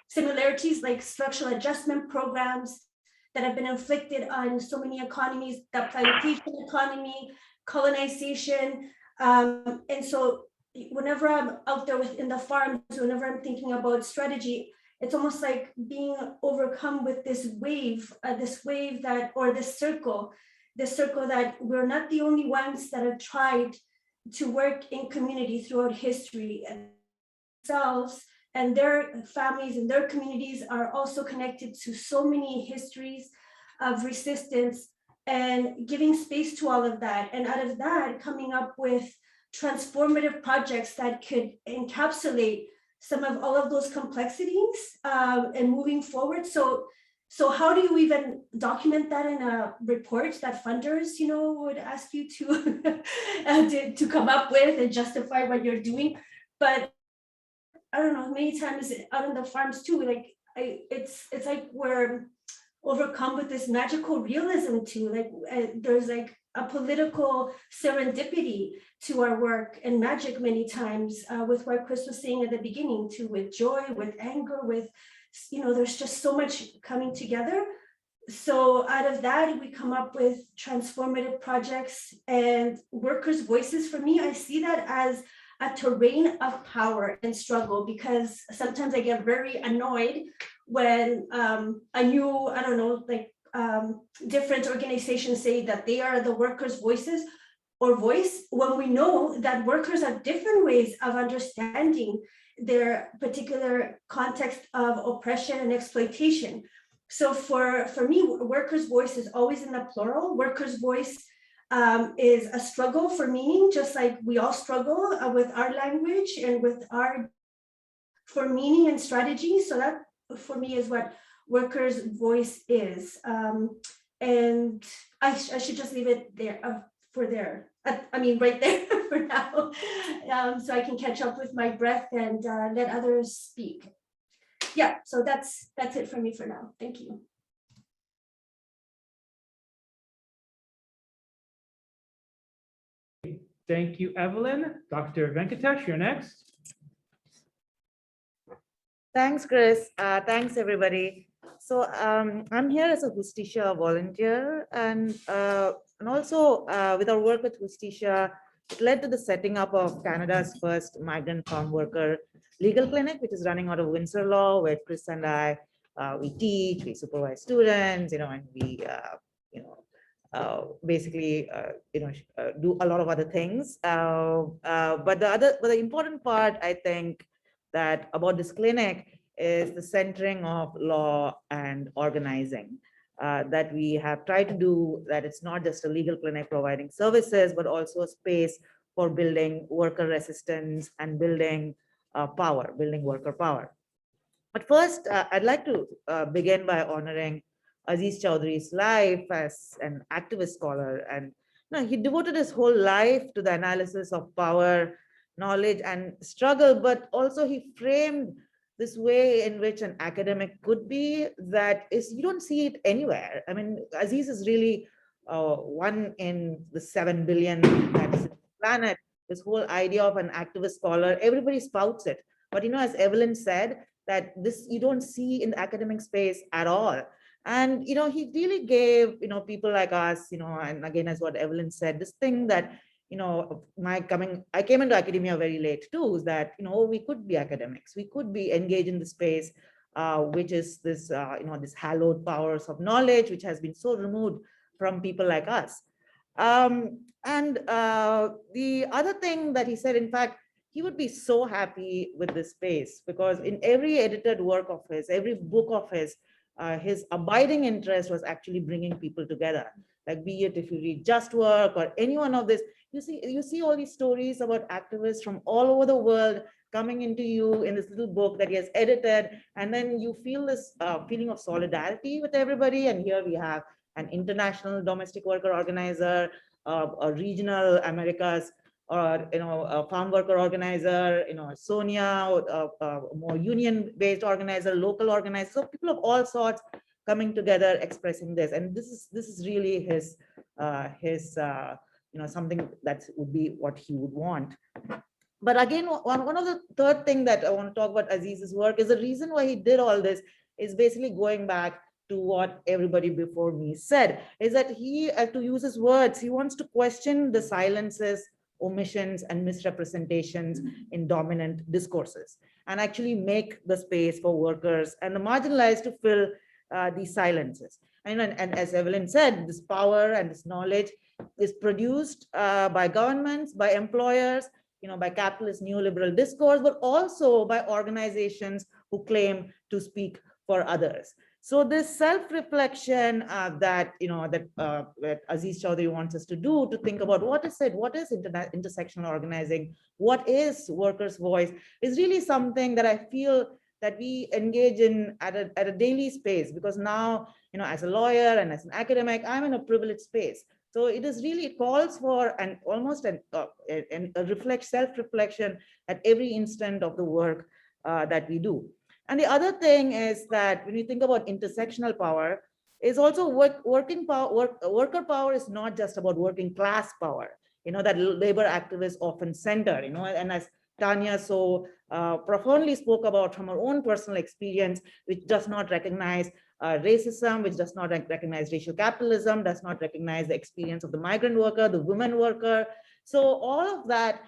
similarities like structural adjustment programs that have been inflicted on so many economies, the plantation economy, colonization. And so whenever I'm out there within the farms, whenever I'm thinking about strategy, it's almost like being overcome with this wave that, or this circle that we're not the only ones that have tried to work in community throughout history, and themselves and their families and their communities are also connected to so many histories of resistance, and giving space to all of that. And out of that, coming up with transformative projects that could encapsulate some of all of those complexities and moving forward. So how do you even document that in a report that funders, would ask you to come up with and justify what you're doing? But I don't know, many times out on the farms too, like it's like we're overcome with this magical realism too. Like there's like a political serendipity to our work and magic many times, with what Chris was saying at the beginning too, with joy, with anger, with, there's just so much coming together. So out of that, we come up with transformative projects and workers' voices. For me, I see that as a terrain of power and struggle, because sometimes I get very annoyed when different organizations say that they are the workers' voice, when we know that workers have different ways of understanding their particular context of oppression and exploitation. So for me, workers' voice is always in the plural. Workers' voice is a struggle for meaning, just like we all struggle with our language and for meaning and strategy. So that for me is what workers' voice is. And I should just leave it there right there for now, so I can catch up with my breath and let others speak. Yeah, so that's it for me for now. Thank you. Thank you, Evelyn. Dr. Venkatesh, you're next. Thanks, Grez. Thanks, everybody. So I'm here as a Justicia volunteer, and also with our work with Justicia, it led to the setting up of Canada's first migrant farm worker legal clinic, which is running out of Windsor Law, where Chris and I, we teach, we supervise students, and we, basically, do a lot of other things. But the important part, I think, that about this clinic is the centering of law and organizing that we have tried to do, that it's not just a legal clinic providing services, but also a space for building worker resistance and building building worker power. But first, I'd like to begin by honoring Aziz Choudry's life as an activist scholar. And he devoted his whole life to the analysis of power, knowledge, and struggle, but also he framed this way in which an academic could be, that is, you don't see it anywhere. I mean, Aziz is really one in the 7 billion that's on the planet. This whole idea of an activist scholar, everybody spouts it. But as Evelyn said, that this you don't see in the academic space at all. And he really gave people like us, and again, as what Evelyn said, this thing that I came into academia very late too, is that we could be academics, we could be engaged in the space, which is this this hallowed powers of knowledge, which has been so removed from people like us. And the other thing that he said, in fact, he would be so happy with this space, because in every edited work of his, every book of his abiding interest was actually bringing people together. Like, be it if you read Just Work or any one of this, you see all these stories about activists from all over the world coming into you in this little book that he has edited, and then you feel this feeling of solidarity with everybody. And here we have an international domestic worker organizer, a regional Americas, or a farm worker organizer, Sonia, a more union-based organizer, local organizer. So people of all sorts coming together, expressing this, and this is really his something that would be what he would want. But again, one of the third thing that I want to talk about Aziz's work is the reason why he did all this is basically going back to what everybody before me said, is that he, to use his words, he wants to question the silences, omissions, and misrepresentations in dominant discourses, and actually make the space for workers and the marginalized to fill these silences. And as Evelyn said, this power and this knowledge is produced by governments, by employers, by capitalist neoliberal discourse, but also by organizations who claim to speak for others. So this self-reflection that Aziz Choudry wants us to do, to think about what is intersectional organizing, what is workers' voice, is really something that I feel that we engage in at a daily space, because now, as a lawyer and as an academic, I'm in a privileged space. So it calls for almost a self-reflection at every instant of the work that we do. And the other thing is that when you think about intersectional power, is also worker power is not just about working class power, that labor activists often center, and as Tanya so profoundly spoke about from her own personal experience, which does not recognize racism, which does not recognize racial capitalism, does not recognize the experience of the migrant worker, the women worker. So all of that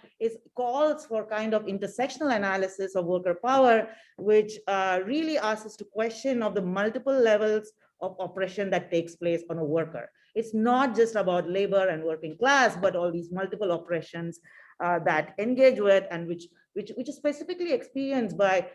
calls for kind of intersectional analysis of worker power, which really asks us to question of the multiple levels of oppression that takes place on a worker. It's not just about labor and working class, but all these multiple oppressions that engage with, and which is specifically experienced by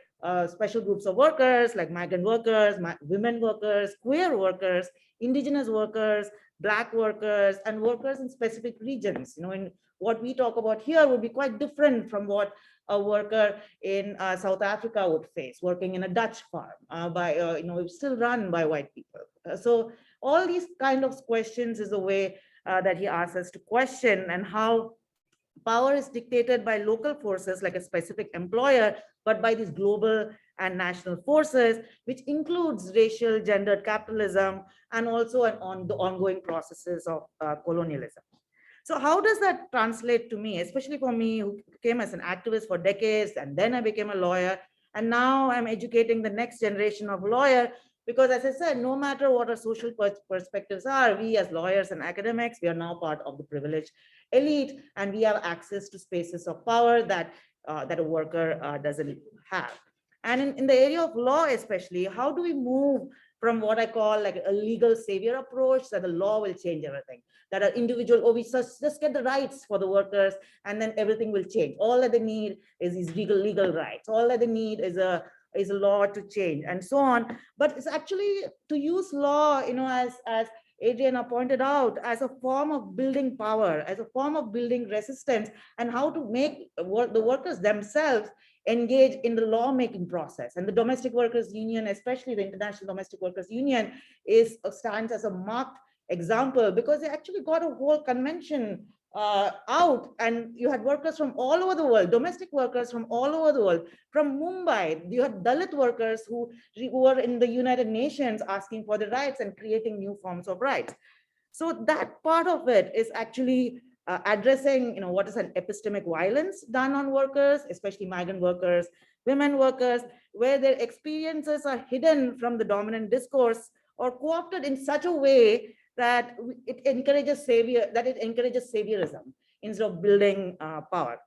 special groups of workers like migrant workers, women workers, queer workers, indigenous workers, Black workers, and workers in specific regions. In what we talk about here would be quite different from what a worker in South Africa would face, working in a Dutch farm still run by white people. So all these kind of questions is the way that he asks us to question, and how power is dictated by local forces like a specific employer, but by these global and national forces, which includes racial, gendered capitalism, and also the ongoing processes of colonialism. So how does that translate to me, especially for me, who came as an activist for decades, and then I became a lawyer, and now I'm educating the next generation of lawyer, because as I said, no matter what our social perspectives are, we as lawyers and academics, we are now part of the privileged elite, and we have access to spaces of power that a worker doesn't have. And in the area of law especially, how do we move from what I call like a legal savior approach, that the law will change everything, that an individual, we just get the rights for the workers and then everything will change. All that they need is these legal rights. All that they need is a law to change, and so on. But it's actually to use law, as Adriana pointed out, as a form of building power, as a form of building resistance, and how to make the workers themselves engage in the lawmaking process. And the Domestic Workers Union, especially the International Domestic Workers Union, stands as a marked example, because they actually got a whole convention out, and you had workers from all over the world, domestic workers from all over the world. From Mumbai, you had Dalit workers who were in the United Nations asking for the rights and creating new forms of rights. So that part of it is actually addressing, what is an epistemic violence done on workers, especially migrant workers, women workers, where their experiences are hidden from the dominant discourse or co-opted in such a way that it encourages saviorism instead of building power.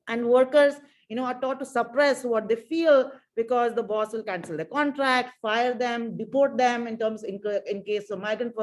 And workers, are taught to suppress what they feel, because the boss will cancel the contract, fire them, deport them in case of migrant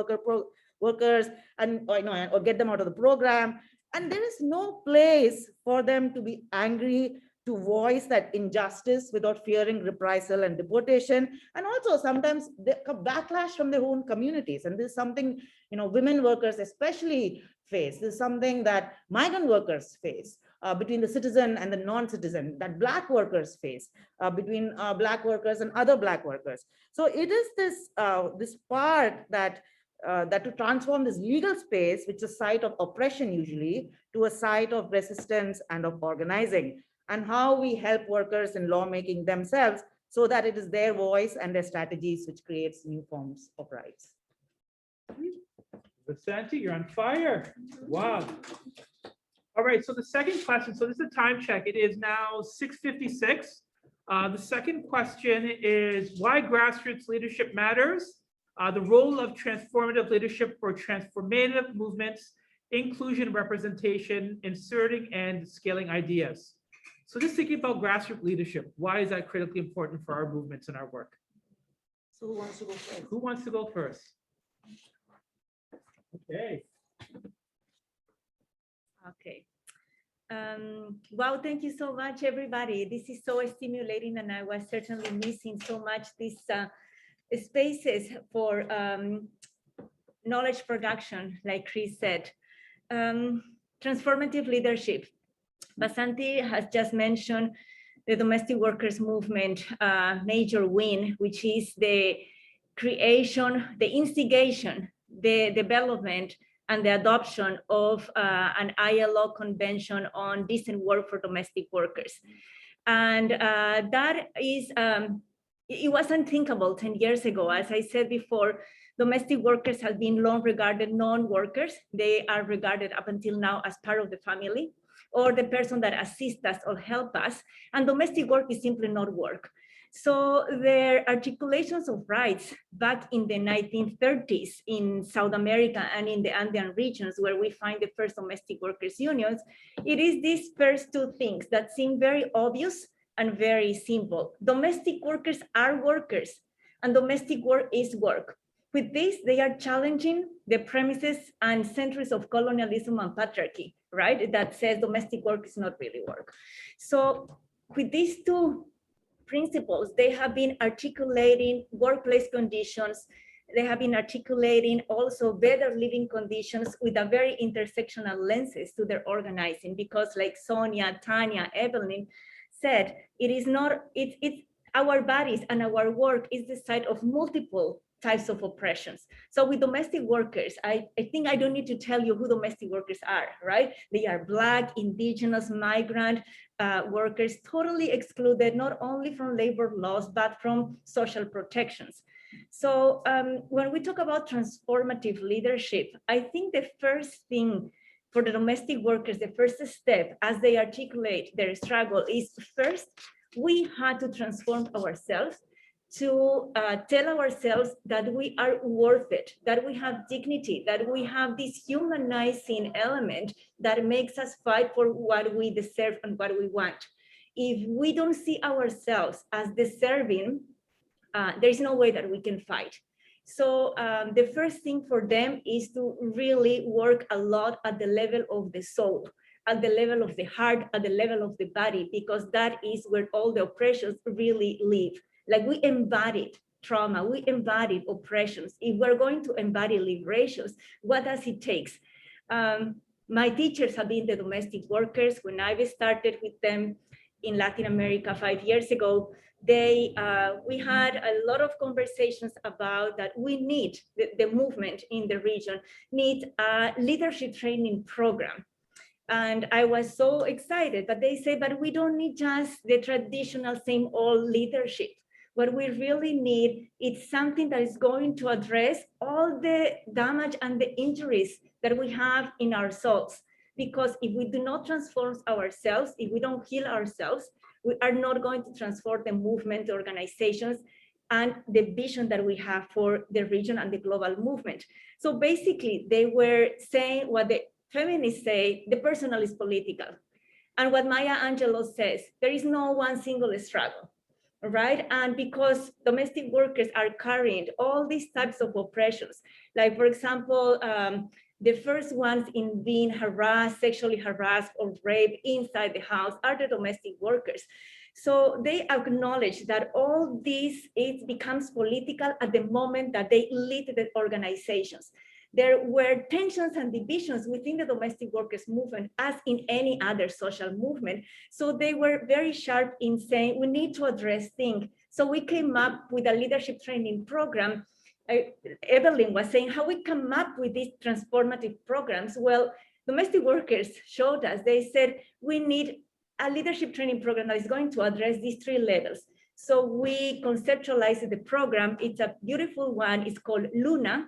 workers, and or get them out of the program. And there is no place for them to be angry, to voice that injustice without fearing reprisal and deportation, and also sometimes the backlash from their own communities. And this is something women workers especially face. This is something that migrant workers face between the citizen and the non-citizen, that Black workers face between Black workers and other Black workers. So it is this part that to transform this legal space, which is a site of oppression usually, to a site of resistance and of organizing, and how we help workers in lawmaking themselves so that it is their voice and their strategies which creates new forms of rights. Vasanthi, you're on fire. Wow. All right, so the second question, so this is a time check. It is now 6:56. The second question is why grassroots leadership matters, the role of transformative leadership for transformative movements, inclusion, representation, inserting and scaling ideas. So just thinking about grassroots leadership, why is that critically important for our movements and our work? So who wants to go first? Who wants to go first? Okay. Okay. Wow, thank you so much, everybody. This is so stimulating, and I was certainly missing so much these spaces for knowledge production, like Chris said. Transformative leadership. Vasanthi has just mentioned the domestic workers movement major win, which is the creation, the instigation, the development, and the adoption of an ILO convention on decent work for domestic workers. And that is, it was unthinkable 10 years ago. As I said before, domestic workers have been long regarded non-workers. They are regarded up until now as part of the family, or the person that assists us or help us, and domestic work is simply not work. So their articulations of rights back in the 1930s in South America and in the Andean regions, where we find the first domestic workers unions, it is these first two things that seem very obvious and very simple. Domestic workers are workers, and domestic work is work. With this, they are challenging the premises and centuries of colonialism and patriarchy, right? That says domestic work is not really work. So with these two principles, they have been articulating workplace conditions. They have been articulating also better living conditions with a very intersectional lenses to their organizing, because like Sonia, Tanya, Evelyn said, it is not, it's our bodies and our work is the site of multiple types of oppressions. So with domestic workers, I think I don't need to tell you who domestic workers are, right? They are Black, Indigenous, migrant workers, totally excluded, not only from labor laws, but from social protections. So when we talk about transformative leadership, I think the first thing for the domestic workers, the first step as they articulate their struggle is first, we had to transform ourselves to tell ourselves that we are worth it, that we have dignity, that we have this humanizing element that makes us fight for what we deserve and what we want. If we don't see ourselves as deserving, there's no way that we can fight. So the first thing for them is to really work a lot at the level of the soul, at the level of the heart, at the level of the body, because that is where all the oppressions really live. Like we embodied trauma, we embodied oppressions. If we're going to embody liberations, what does it take? My teachers have been the domestic workers. When I started with them in Latin America 5 years ago, we had a lot of conversations about that we need, the movement in the region needs a leadership training program. And I was so excited, but they say, but we don't need just the traditional same old leadership. What we really need is something that is going to address all the damage and the injuries that we have in our souls. Because if we do not transform ourselves, if we don't heal ourselves, we are not going to transform the movement, the organizations, and the vision that we have for the region and the global movement. So basically, they were saying what the feminists say, the personal is political. And what Maya Angelou says, there is no one single struggle. Right? And because domestic workers are carrying all these types of oppressions, like for example, the first ones in being harassed, sexually harassed or raped inside the house are the domestic workers. So they acknowledge that all this, it becomes political at the moment that they lead the organizations. there were tensions and divisions within the domestic workers movement, as in any other social movement. So they were very sharp in saying, we need to address things. So we came up with a leadership training program. Evelyn was saying how we come up with these transformative programs. Well, domestic workers showed us, they said, we need a leadership training program that is going to address these 3 levels. So we conceptualized the program. It's a beautiful one. It's called Luna,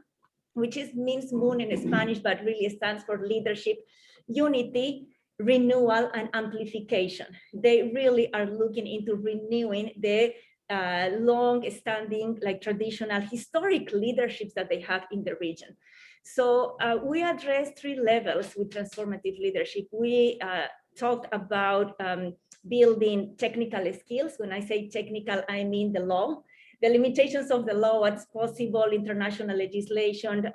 which means moon in Spanish, but really stands for leadership, unity, renewal, and amplification. They really are looking into renewing the long-standing, like traditional historic leaderships that they have in the region. So we address 3 levels with transformative leadership. We talked about building technical skills. When I say technical, I mean the law, the limitations of the law, what's possible, international legislation,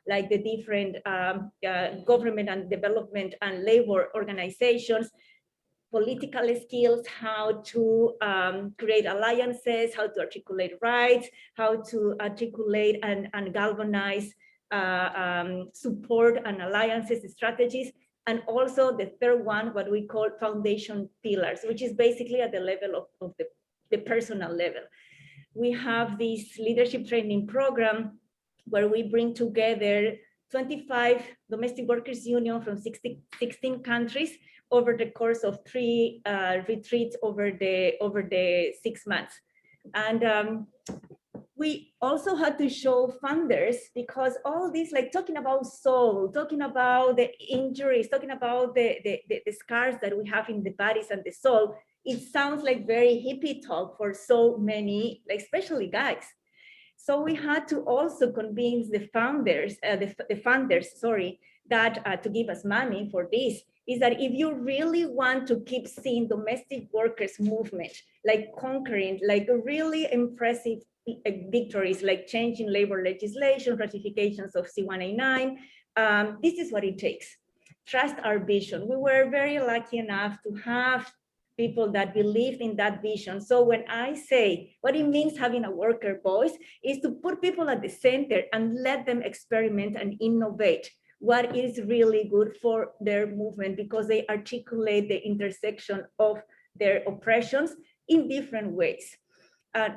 like the different government and development and labor organizations, political skills, how to create alliances, how to articulate rights, how to articulate and galvanize support and alliances strategies. And also the 3rd one, what we call foundation pillars, which is basically at the level of the personal level. We have this leadership training program where we bring together 25 domestic workers union from 16 countries over the course of 3 retreats over the 6 months. And we also had to show funders, because all this, like talking about soul, talking about the injuries, talking about the scars that we have in the bodies and the soul, it sounds like very hippie talk for so many, like especially guys. So we had to also convince the founders, the funders, sorry, that to give us money for this, is that if you really want to keep seeing domestic workers movement, like conquering, like really impressive victories, like changing labor legislation, ratifications of C-189, this is what it takes. Trust our vision. We were very lucky enough to have people that believed in that vision. So when I say what it means having a worker voice is to put people at the center and let them experiment and innovate what is really good for their movement, because they articulate the intersection of their oppressions in different ways.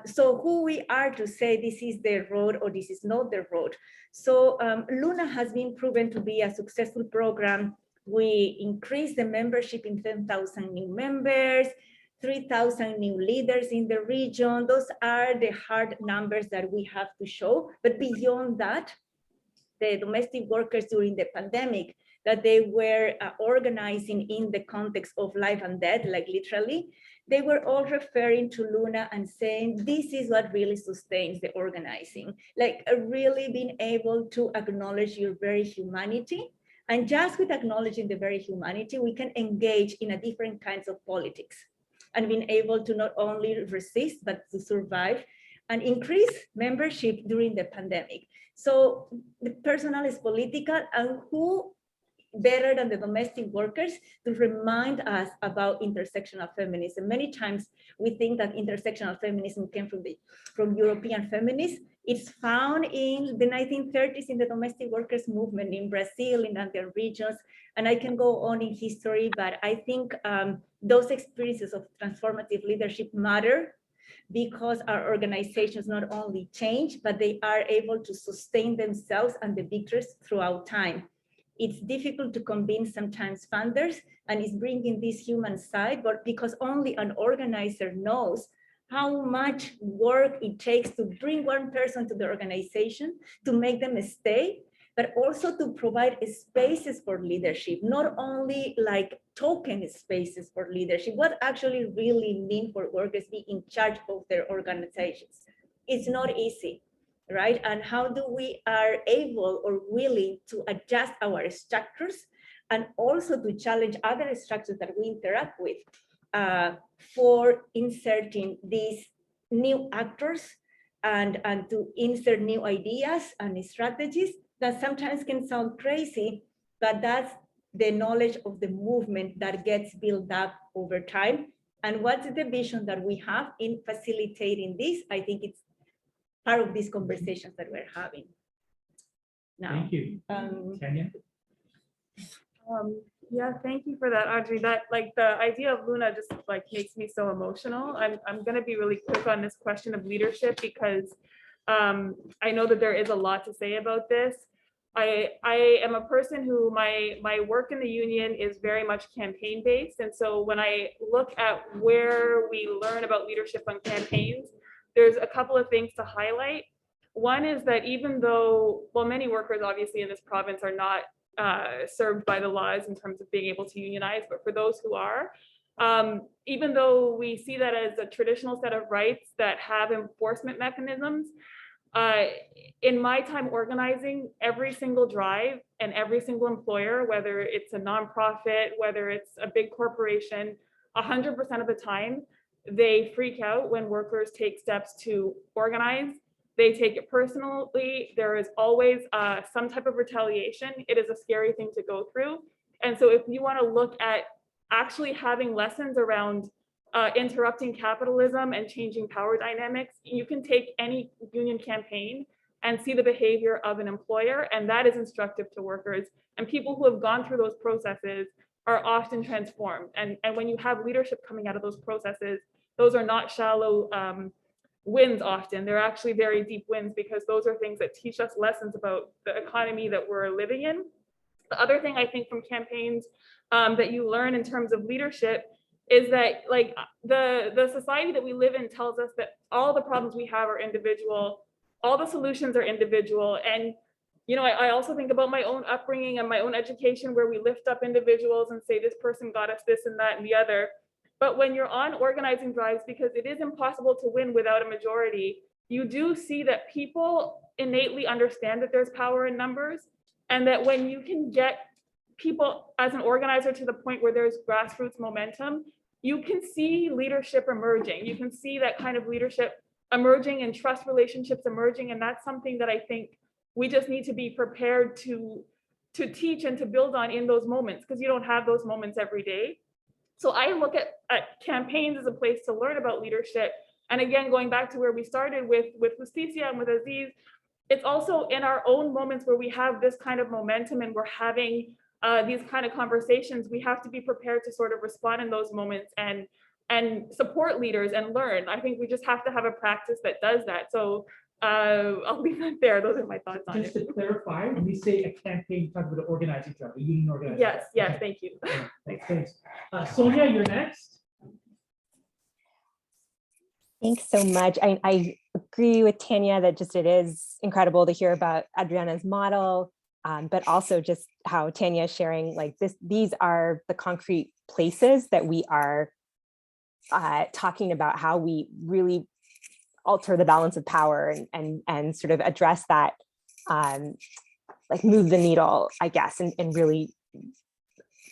So who we are to say this is the road or this is not the road. So Luna has been proven to be a successful program. We increased the membership in 10,000 new members, 3,000 new leaders in the region. Those are the hard numbers that we have to show. But beyond that, the domestic workers during the pandemic, that they were organizing in the context of life and death, like literally, they were all referring to Luna and saying, this is what really sustains the organizing, like really being able to acknowledge your very humanity. And just with acknowledging the very humanity, we can engage in a different kinds of politics and being able to not only resist, but to survive and increase membership during the pandemic. So the personal is political, and who better than the domestic workers to remind us about intersectional feminism. Many times we think that intersectional feminism came from European feminists. It's found in the 1930s in the domestic workers movement in Brazil, in other regions, and I can go on in history, but I think those experiences of transformative leadership matter, because our organizations not only change, but they are able to sustain themselves and the victories throughout time. It's difficult to convince sometimes funders, and it's bringing this human side, but because only an organizer knows how much work it takes to bring one person to the organization, to make them stay, but also to provide spaces for leadership, not only like token spaces for leadership, what actually really mean for workers being in charge of their organizations. It's not easy, right? And how do we are able or willing to adjust our structures and also to challenge other structures that we interact with for inserting these new actors and to insert new ideas and strategies that sometimes can sound crazy, but that's the knowledge of the movement that gets built up over time. And what's the vision that we have in facilitating this? I think it's part of these conversations that we're having. now. Thank you. Tanya? Yeah, thank you for that, Audrey. That like the idea of Luna just like makes me so emotional. I'm gonna be really quick on this question of leadership because I know that there is a lot to say about this. I am a person who my work in the union is very much campaign based. And so when I look at where we learn about leadership on campaigns, there's a couple of things to highlight. One is that even though, well, many workers obviously in this province are not served by the laws in terms of being able to unionize, but for those who are, even though we see that as a traditional set of rights that have enforcement mechanisms, in my time organizing, every single drive and every single employer, whether it's a nonprofit, whether it's a big corporation, 100% of the time, they freak out when workers take steps to organize. They take it personally. There is always some type of retaliation. It is a scary thing to go through. And so if you want to look at actually having lessons around interrupting capitalism and changing power dynamics, you can take any union campaign and see the behavior of an employer, and that is instructive to workers. And people who have gone through those processes are often transformed. And when you have leadership coming out of those processes, those are not shallow wins often. They're actually very deep wins because those are things that teach us lessons about the economy that we're living in. The other thing I think from campaigns that you learn in terms of leadership is that like the society that we live in tells us that all the problems we have are individual, all the solutions are individual. And you know, I also think about my own upbringing and my own education where we lift up individuals and say this person got us this and that and the other. But when you're on organizing drives, because it is impossible to win without a majority, you do see that people innately understand that there's power in numbers, and that when you can get people as an organizer to the point where there's grassroots momentum, you can see leadership emerging. You can see that kind of leadership emerging and trust relationships emerging. And that's something that I think we just need to be prepared to teach and to build on in those moments, because you don't have those moments every day. So I look at campaigns as a place to learn about leadership. And again, going back to where we started with Justicia and with Aziz, it's also in our own moments where we have this kind of momentum and we're having these kind of conversations, we have to be prepared to sort of respond in those moments and support leaders and learn. I think we just have to have a practice that does that. So I'll leave that there. Those are my thoughts on Just it. to clarify, when we say a campaign, you talk about an organizing job, a union organizing. Yes, yes, Okay. thank you. Thanks. Sonia, you're next. Thanks so much. I agree with Tanya that just it is incredible to hear about Adriana's model, but also just how Tanya is sharing like this. These are the concrete places that we are talking about how we really alter the balance of power and sort of address that, like move the needle, I guess, and really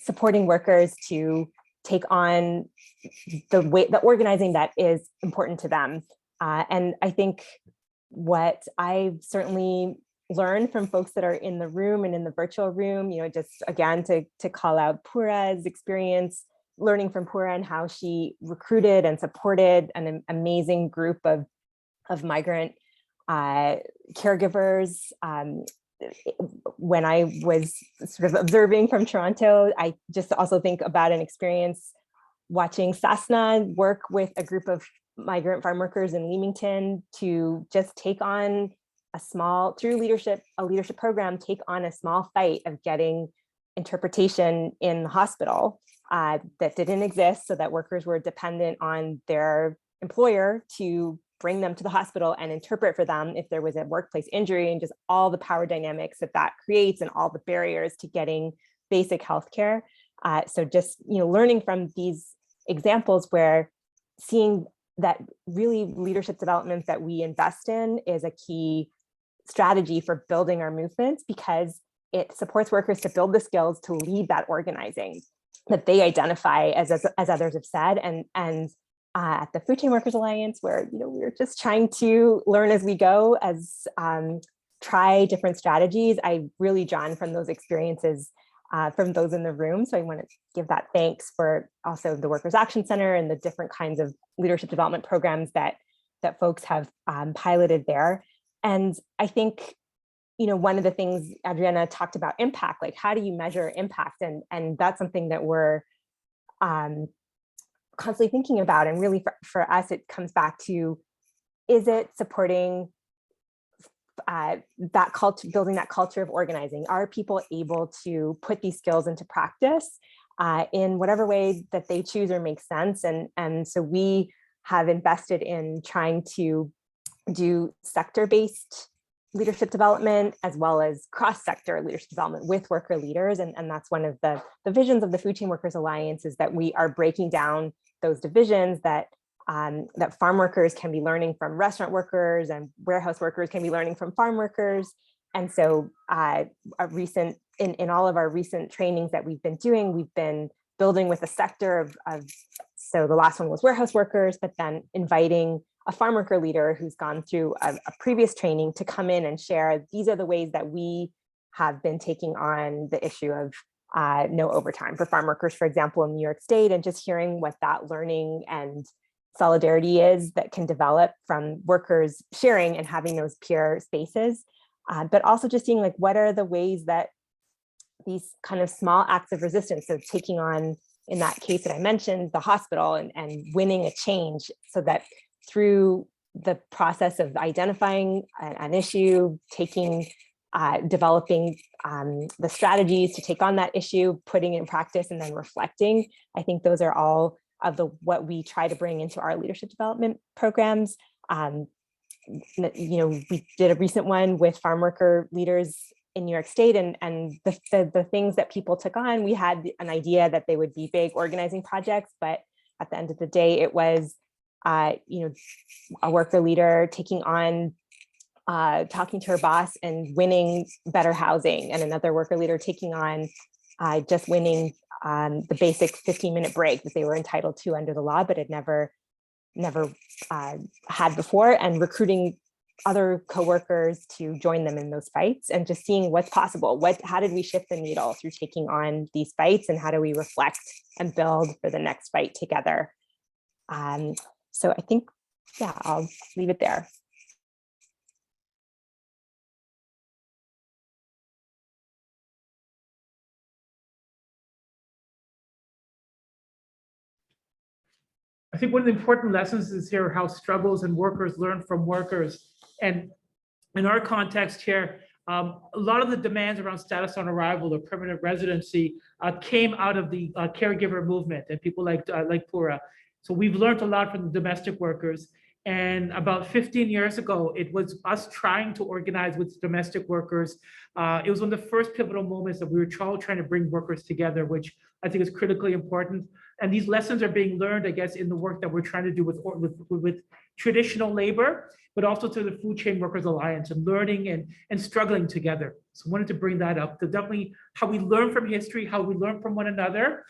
supporting workers to take on the organizing that is important to them. And I think what I've certainly learned from folks that are in the room and in the virtual room, you know, just again, to call out Pura's experience, learning from Pura and how she recruited and supported an amazing group of migrant caregivers. When I was sort of observing from Toronto, I just also think about an experience watching Sasna work with a group of migrant farm workers in Leamington to just take on through a leadership program, take on a small fight of getting interpretation in the hospital that didn't exist, so that workers were dependent on their employer to bring them to the hospital and interpret for them if there was a workplace injury, and just all the power dynamics that creates and all the barriers to getting basic healthcare. So just, you know, learning from these examples where seeing that really leadership development that we invest in is a key strategy for building our movements, because it supports workers to build the skills to lead that organizing that they identify as others have said. And at the Food Chain Workers Alliance, where, you know, we're just trying to learn as we go, as try different strategies. I really drawn from those experiences from those in the room. So I want to give that thanks for also the Workers Action Center and the different kinds of leadership development programs that folks have piloted there. And I think one of the things Adriana talked about, impact, like how do you measure impact? And that's something that we're constantly thinking about. And really for us, it comes back to, is it supporting that culture, building that culture of organizing? Are people able to put these skills into practice in whatever way that they choose or makes sense? And so we have invested in trying to do sector-based leadership development as well as cross-sector leadership development with worker leaders. And that's one of the visions of the Food Chain Workers Alliance, is that we are breaking down those divisions, that that farm workers can be learning from restaurant workers and warehouse workers can be learning from farm workers. And so in all of our recent trainings that we've been doing, we've been building with a sector of so the last one was warehouse workers, but then inviting a farm worker leader who's gone through a previous training to come in and share, these are the ways that we have been taking on the issue of no overtime for farm workers, for example, in New York State, and just hearing what that learning and solidarity is that can develop from workers sharing and having those peer spaces, but also just seeing like what are the ways that these kind of small acts of resistance, so taking on, in that case that I mentioned, the hospital and winning a change, so that through the process of identifying an issue, developing the strategies to take on that issue, putting it in practice, and then reflecting. I think those are all of what we try to bring into our leadership development programs. We did a recent one with farm worker leaders in New York State, and the things that people took on, we had an idea that they would be big organizing projects, but at the end of the day, it was a worker leader taking on talking to her boss and winning better housing, and another worker leader taking on just winning the basic 15-minute break that they were entitled to under the law, but had never had before, and recruiting other coworkers to join them in those fights, and just seeing what's possible. How did we shift the needle through taking on these fights, and how do we reflect and build for the next fight together? So I think, yeah, I'll leave it there. I think one of the important lessons is here how struggles and workers learn from workers. And in our context here, a lot of the demands around status on arrival or permanent residency came out of the caregiver movement and people like Pura. So we've learned a lot from the domestic workers. And about 15 years ago, it was us trying to organize with domestic workers. It was one of the first pivotal moments that we were trying to bring workers together, which I think is critically important. And these lessons are being learned, I guess, in the work that we're trying to do with traditional labor, but also through the Food Chain Workers Alliance, and learning and struggling together. So I wanted to bring that up, to definitely how we learn from history, how we learn from one another,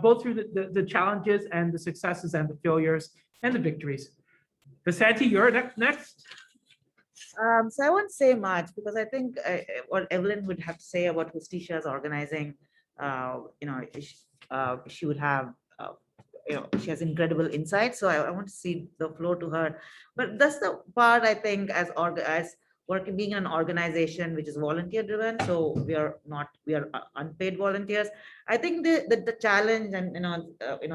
both through the challenges and the successes and the failures and the victories. Vasanthi, you're next. So I won't say much, because I think what Evelyn would have to say about Justicia's organizing, she would have, she has incredible insight. So I want to cede the floor to her. But that's the part, I think, as working, being an organization which is volunteer driven. So we are unpaid volunteers. I think the challenge, and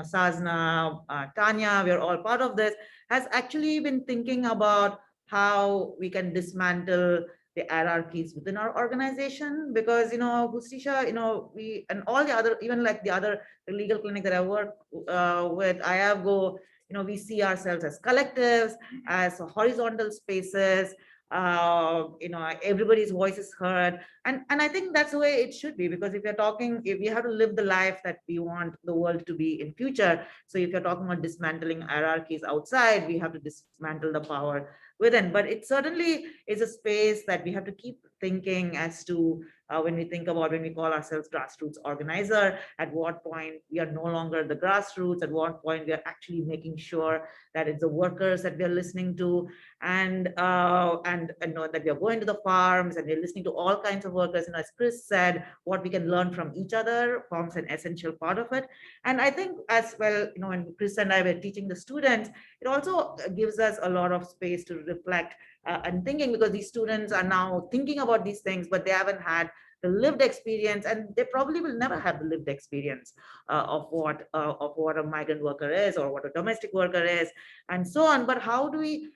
Sazna, Tanya, we are all part of this, has actually been thinking about how we can dismantle the hierarchies within our organization, because Justicia, we and all the other, even like the other legal clinic that I work with, IAVGO, we see ourselves as collectives, as horizontal spaces. Everybody's voice is heard, and I think that's the way it should be, because if we have to live the life that we want the world to be in future. So if you're talking about dismantling hierarchies outside, we have to dismantle the power within. But it certainly is a space that we have to keep thinking as to when we call ourselves grassroots organizer, at what point we are no longer the grassroots, at what point we are actually making sure that it's the workers that we are listening to, and know that we are going to the farms and we're listening to all kinds of workers. As Chris said, what we can learn from each other forms an essential part of it. And I think as well, when Chris and I were teaching the students, it also gives us a lot of space to reflect and thinking, because these students are now thinking about these things, but they haven't had the lived experience, and they probably will never have the lived experience of what a migrant worker is, or what a domestic worker is, and so on. But how do we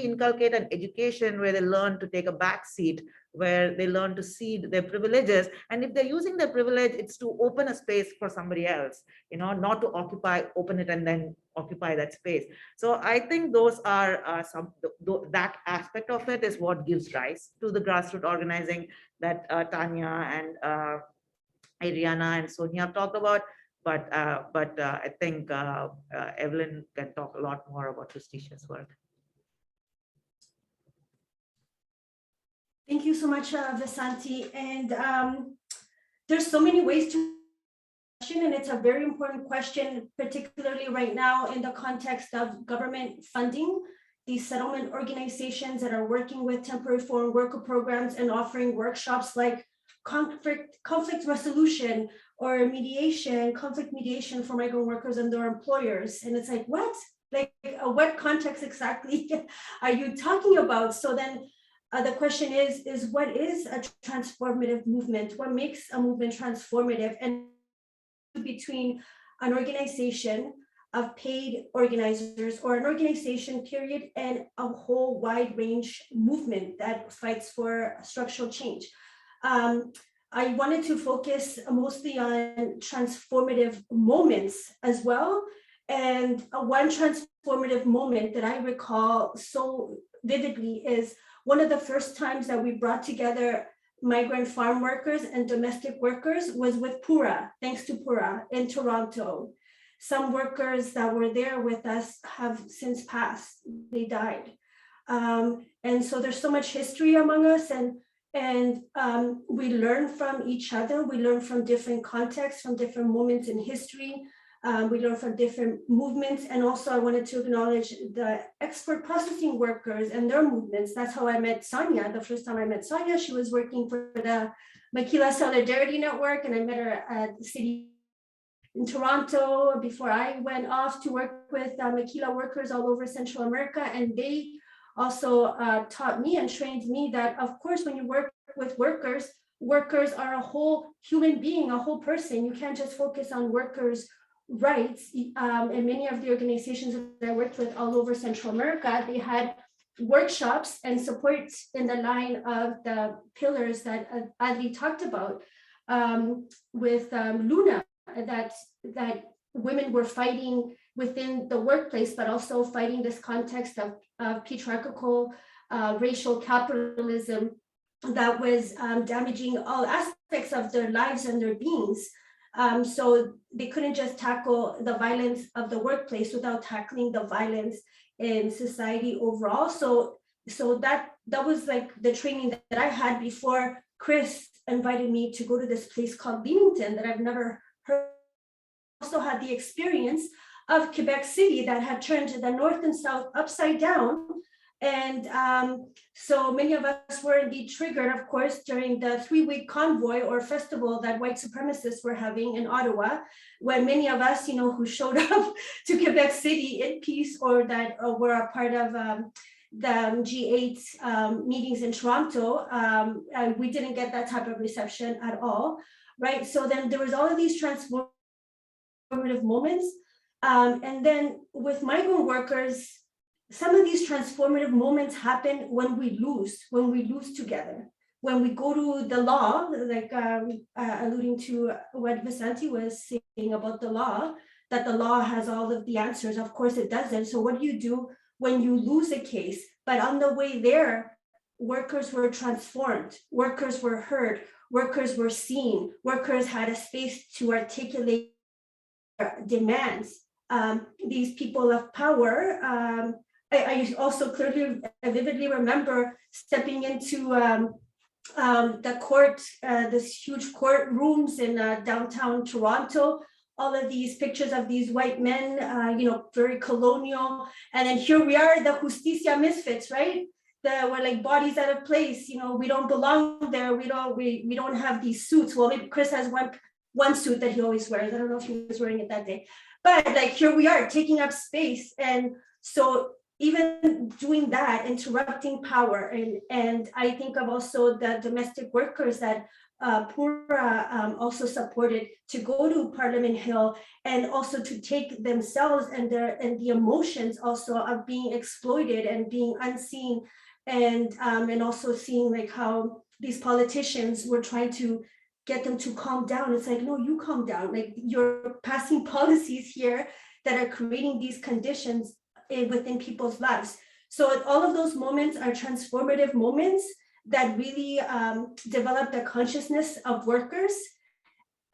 inculcate an education where they learn to take a back seat, where they learn to cede their privileges, and if they're using their privilege, it's to open a space for somebody else, not to open it and then occupy that space. So I think those are that aspect of it is what gives rise to the grassroots organizing that Tanya and Adriana and Sonia have talked about. But I think Evelyn can talk a lot more about Justitia's work. Thank you so much, Vasanthi. And there's so many ways to question, and it's a very important question, particularly right now in the context of government funding these settlement organizations that are working with temporary foreign worker programs and offering workshops like conflict resolution or conflict mediation for migrant workers and their employers. And it's like, what? Like, what context exactly are you talking about? So then the question is what is a transformative movement? What makes a movement transformative? And between an organization of paid organizers or an organization period and a whole wide range movement that fights for structural change. I wanted to focus mostly on transformative moments as well. And one transformative moment that I recall so vividly is one of the first times that we brought together migrant farm workers and domestic workers was with Pura, thanks to Pura in Toronto. Some workers that were there with us have since passed, they died. And so there's so much history among us, and we learn from each other. We learn from different contexts, from different moments in history. We learn from different movements. And also I wanted to acknowledge the export processing workers and their movements. That's how I met Sonia. The first time I met Sonia, she was working for the Maquila Solidarity Network, and I met her at the city in Toronto before I went off to work with Maquila workers all over Central America. And they also taught me and trained me that, of course, when you work with workers, workers are a whole human being, a whole person. You can't just focus on workers' rights. And many of the organizations that I worked with all over Central America, they had workshops and support in the line of the pillars that Adri talked about with Luna, that women were fighting within the workplace, but also fighting this context of patriarchal racial capitalism that was damaging all aspects of their lives and their beings. So they couldn't just tackle the violence of the workplace without tackling the violence in society overall. So that was like the training that I had before Chris invited me to go to this place called Leamington that I've never heard. Also had the experience of Quebec City that had turned the north and south upside down. And so many of us were indeed triggered, of course, during the 3-week convoy or festival that white supremacists were having in Ottawa, when many of us, who showed up to Quebec City in peace or that were a part of the G8 meetings in Toronto, we didn't get that type of reception at all, right? So then there was all of these transformative moments. And then with migrant workers, some of these transformative moments happen when we lose together, when we go to the law, like alluding to what Vasanthi was saying about the law, that the law has all of the answers. Of course it doesn't. So what do you do when you lose a case? But on the way there, workers were transformed, workers were heard, workers were seen, workers had a space to articulate their demands. These people of power, I also vividly remember stepping into the court, this huge courtrooms in downtown Toronto, all of these pictures of these white men, very colonial. And then here we are, the Justicia misfits, right? We're like bodies out of place. We don't belong there. We don't have these suits. Well, maybe Chris has one suit that he always wears. I don't know if he was wearing it that day, but like here we are taking up space. And so even doing that, interrupting power. And I think of also the domestic workers that Pura also supported to go to Parliament Hill, and also to take themselves and the emotions also of being exploited and being unseen, and also seeing like how these politicians were trying to get them to calm down. It's like, no, you calm down. Like, you're passing policies here that are creating these conditions within people's lives. So all of those moments are transformative moments that really develop the consciousness of workers.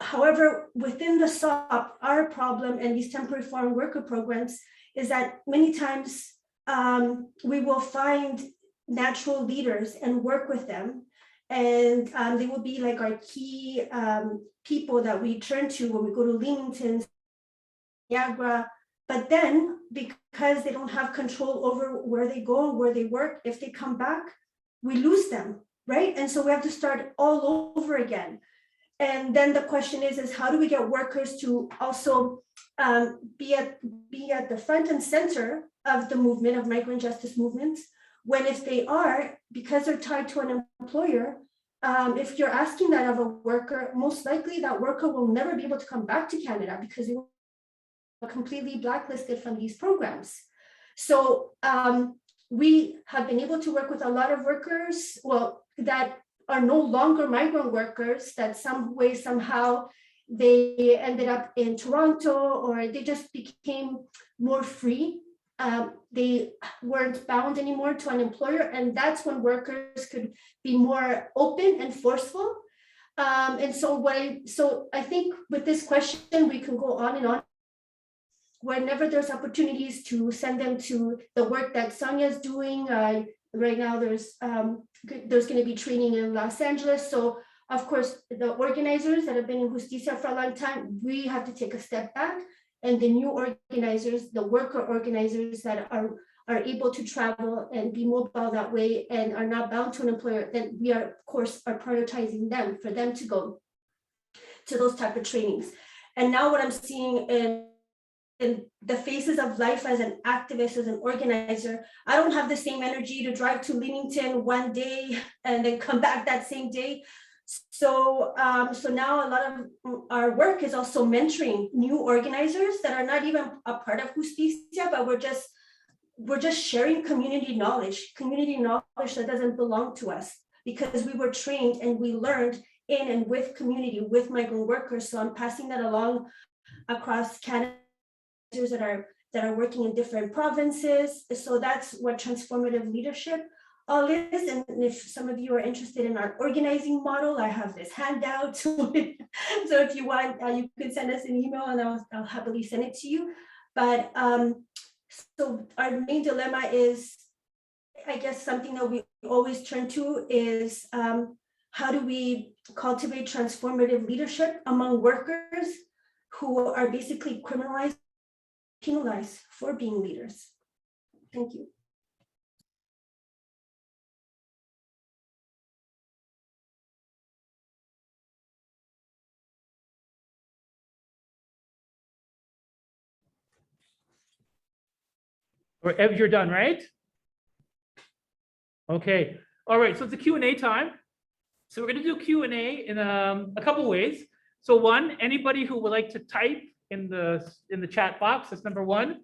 However, within the SOP, our problem and these temporary foreign worker programs is that many times we will find natural leaders and work with them. And they will be like our key people that we turn to when we go to Leamington, Niagara. But then, because they don't have control over where they go and where they work, if they come back, we lose them, right? And so we have to start all over again. And then the question is how do we get workers to also be at the front and center of the movement, of migrant justice movements, when if they are, because they're tied to an employer, if you're asking that of a worker, most likely that worker will never be able to come back to Canada because they will be completely blacklisted from these programs. So we have been able to work with a lot of workers, well, that are no longer migrant workers, that some way, somehow, they ended up in Toronto, or they just became more free. They weren't bound anymore to an employer, and that's when workers could be more open and forceful. And so I think with this question, we can go on and on. Whenever there's opportunities to send them to the work that Sonia is doing, right now there's going to be training in Los Angeles. So of course, the organizers that have been in Justicia for a long time, we have to take a step back. And the new organizers, the worker organizers that are able to travel and be mobile that way and are not bound to an employer, then we are, of course, are prioritizing them for them to go to those type of trainings. And now what I'm seeing in the faces of life as an activist, as an organizer, I don't have the same energy to drive to Leamington one day and then come back that same day. So now a lot of our work is also mentoring new organizers that are not even a part of Justicia, but we're just sharing community knowledge that doesn't belong to us, because we were trained and we learned in and with community, with migrant workers. So I'm passing that along across Canada that are working in different provinces. So that's what transformative leadership all is. And if some of you are interested in our organizing model, I have this handout. So if you want, you can send us an email and I'll happily send it to you. But so our main dilemma is, I guess, something that we always turn to is how do we cultivate transformative leadership among workers who are basically criminalized, penalized for being leaders. Thank you. Or Ev, you're done, right? Okay. All right. So it's a Q&A time. So we're going to do Q&A in a couple ways. So one, anybody who would like to type in the chat box, that's number one.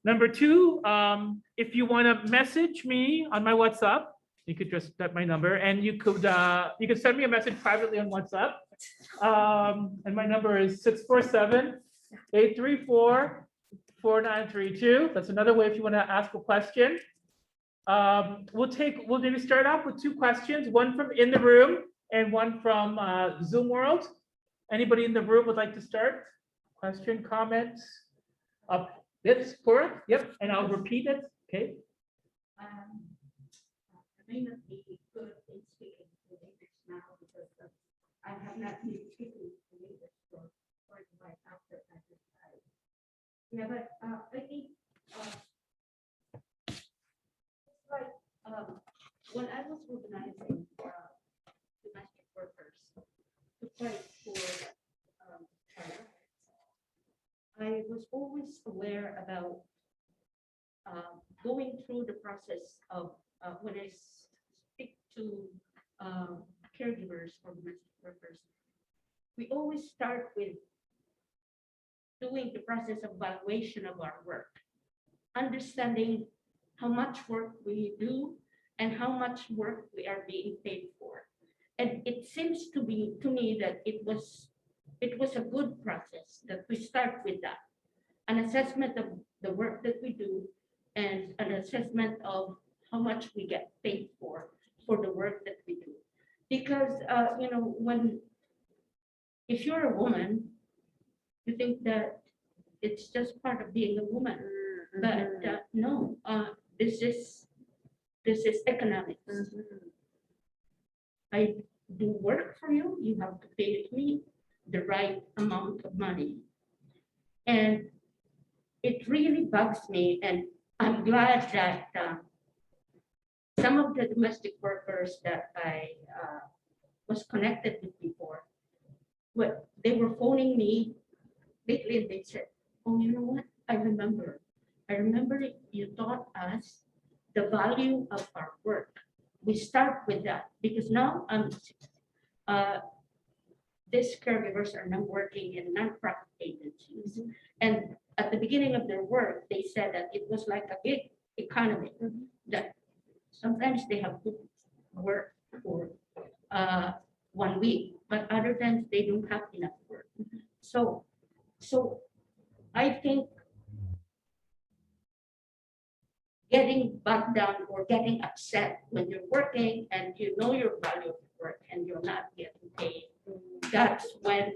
Number two, if you want to message me on my WhatsApp, you could just type my number, and you could send me a message privately on WhatsApp. And my number is 647-834-4932. That's another way if you want to ask a question. We'll maybe start off with two questions, one from in the room and one from Zoom world. Anybody in the room would like to start? Question, comments? Yes, Cora? Yep, and I'll repeat it. Okay. I may not be good in speaking to English now because I have not been speaking to English for right after I retired. Yeah, but I think it's like when I was organizing domestic workers to fight for I was always aware about going through the process of when I speak to caregivers or domestic workers, we always start with doing the process of evaluation of our work, understanding how much work we do and how much work we are being paid for. And it seems to me that it was a good process that we start with that, an assessment of the work that we do and an assessment of how much we get paid for the work that we do. Because you know, if you're a woman, you think that it's just part of being a woman, but no, this is economics. I do work for you, you have to pay me the right amount of money. And it really bugs me, and I'm glad that some of the domestic workers that I was connected with before, they were phoning me lately and they said, oh, you know what, I remember you taught us the value of our work. We start with that because now these caregivers are now working in nonprofit agencies. And at the beginning of their work, they said that it was like a gig economy, that sometimes they have to work for 1 week, but other times they don't have enough work. So I think getting bogged down or getting upset when you're working and you know your value of work and you're not getting paid, that's when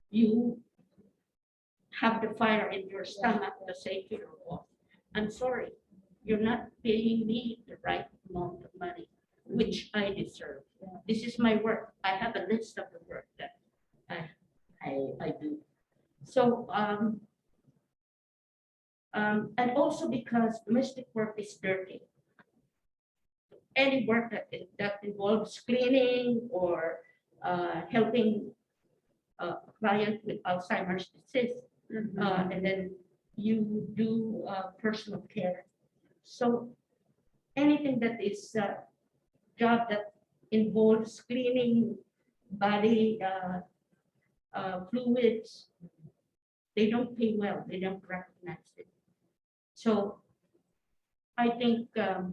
you have the fire in your stomach to say to your boss, I'm sorry, you're not paying me the right amount of money, which I deserve. This is my work. I have a list of the work that I do. So, and also because domestic work is dirty. Any work that involves cleaning or helping a client with Alzheimer's disease, and then you do personal care. So anything that is a job that involves cleaning body fluids, they don't pay well, they don't recognize it. So I think the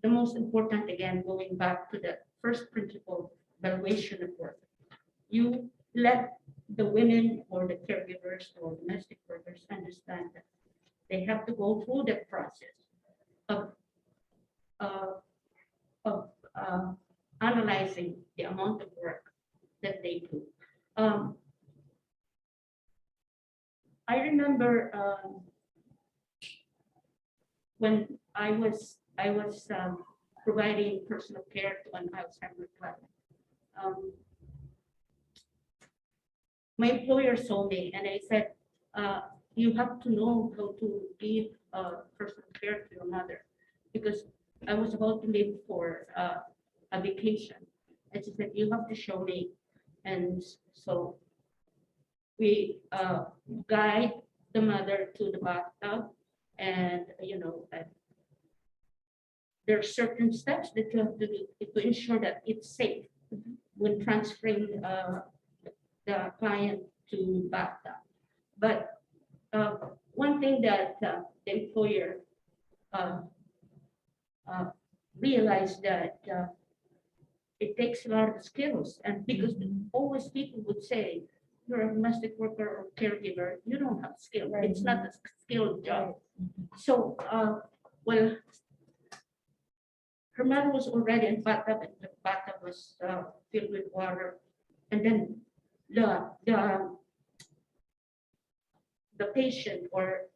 most important, again, going back to the first principle, valuation of work, you let the women or the caregivers or domestic workers understand that they have to go through that process of analyzing the amount of work that they do. I remember when I was providing personal care to an Alzheimer's client. My employer saw me and I said, you have to know how to give personal care to your mother, because I was about to leave for a vacation. And she said, you have to show me. And so we guide the mother to the bathtub, and there are certain steps that you have to do to ensure that it's safe when transferring the client to bathtub. But one thing that the employer realized that it takes a lot of skills, and because always people would say, you're a domestic worker or caregiver, you don't have skill. Right. It's not a skilled job. So, well, her mother was already in bathtub, and the bathtub was filled with water, and then the patient or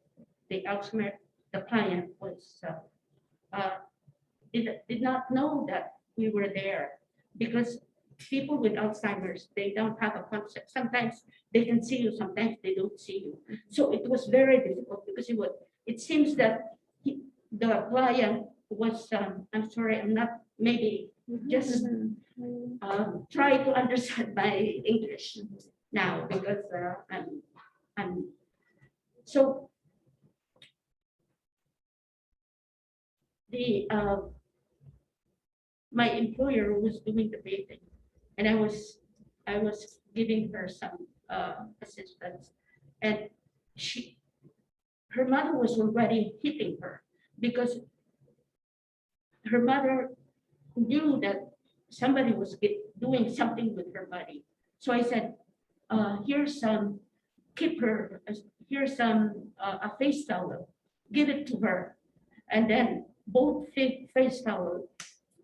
the Alzheimer's, the client was did not know that we were there, because people with Alzheimer's, they don't have a concept. Sometimes they can see you, sometimes they don't see you. So it was very difficult because it seems that the client was, I'm sorry, I'm not, maybe just try to understand my English now, because I'm so the my employer was doing the bathing, and I was giving her some assistance, and her mother was already hitting her because her mother knew that somebody was doing something with her body. So I said, here's some, keep her, here's some, a face towel, give it to her. And then both face towel,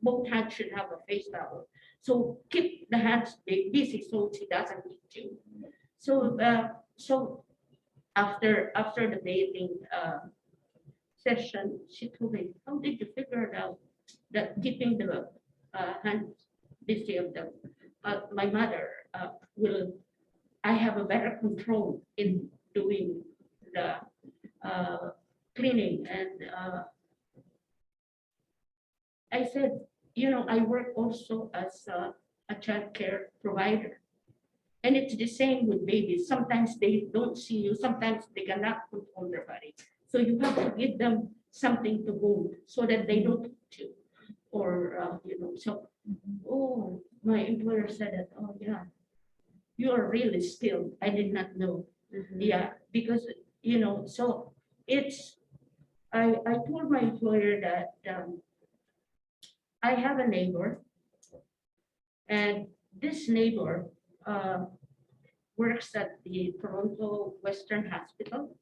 both hands should have a face towel. So keep the hands busy so she doesn't need you. So, so after the bathing session, she told me, how did you figure it out that keeping the hands busy of them? My mother I have a better control in doing the cleaning. And I said, you know, I work also as a child care provider. And it's the same with babies. Sometimes they don't see you, sometimes they cannot control their body. So you have to give them something to hold so that they don't hit you. Or, you know, so, oh, my employer said that, oh, yeah, you are really skilled. I did not know. Yeah, because, you know, so it's, I told my employer that I have a neighbor, and this neighbor works at the Toronto Western Hospital.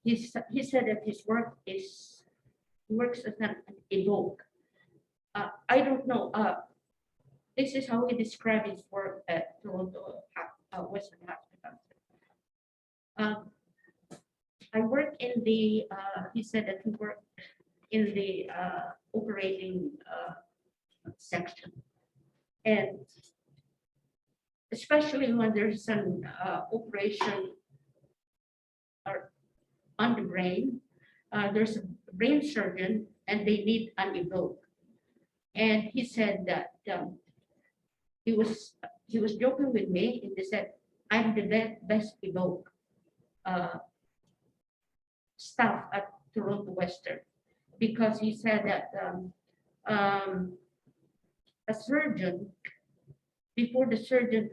He said that his work is, he works as an evoke. I don't know. This is how he described his work at Toronto Western Hospital. I work in the, he said that he worked in the operating section. And especially when there's an operation or on the brain, there's a brain surgeon and they need an evoke. And he said that he was joking with me, and he said, I'm the best evoke staff at Toronto Western, because he said that a surgeon, before the surgeon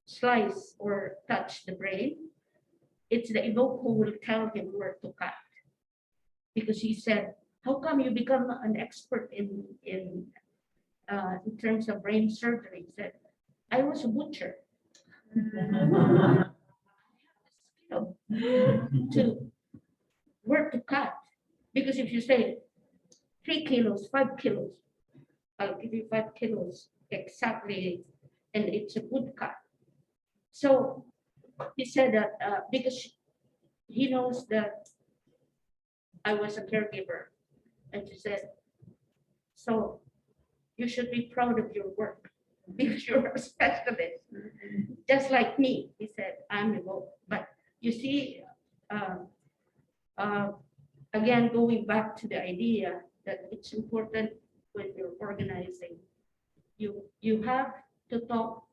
slice or touch the brain, it's the evoke who will tell him where to cut. Because he said, how come you become an expert in terms of brain surgery? He said, I was a butcher. To where to cut. Because if you say 3 kilos, 5 kilos, I'll give you 5 kilos exactly, and it's a good cut. So he said that because he knows that I was a caregiver, and he said, so you should be proud of your work because you're a specialist, just like me. He said, I'm a vote. But you see, again, going back to the idea that it's important when you're organizing, you have to talk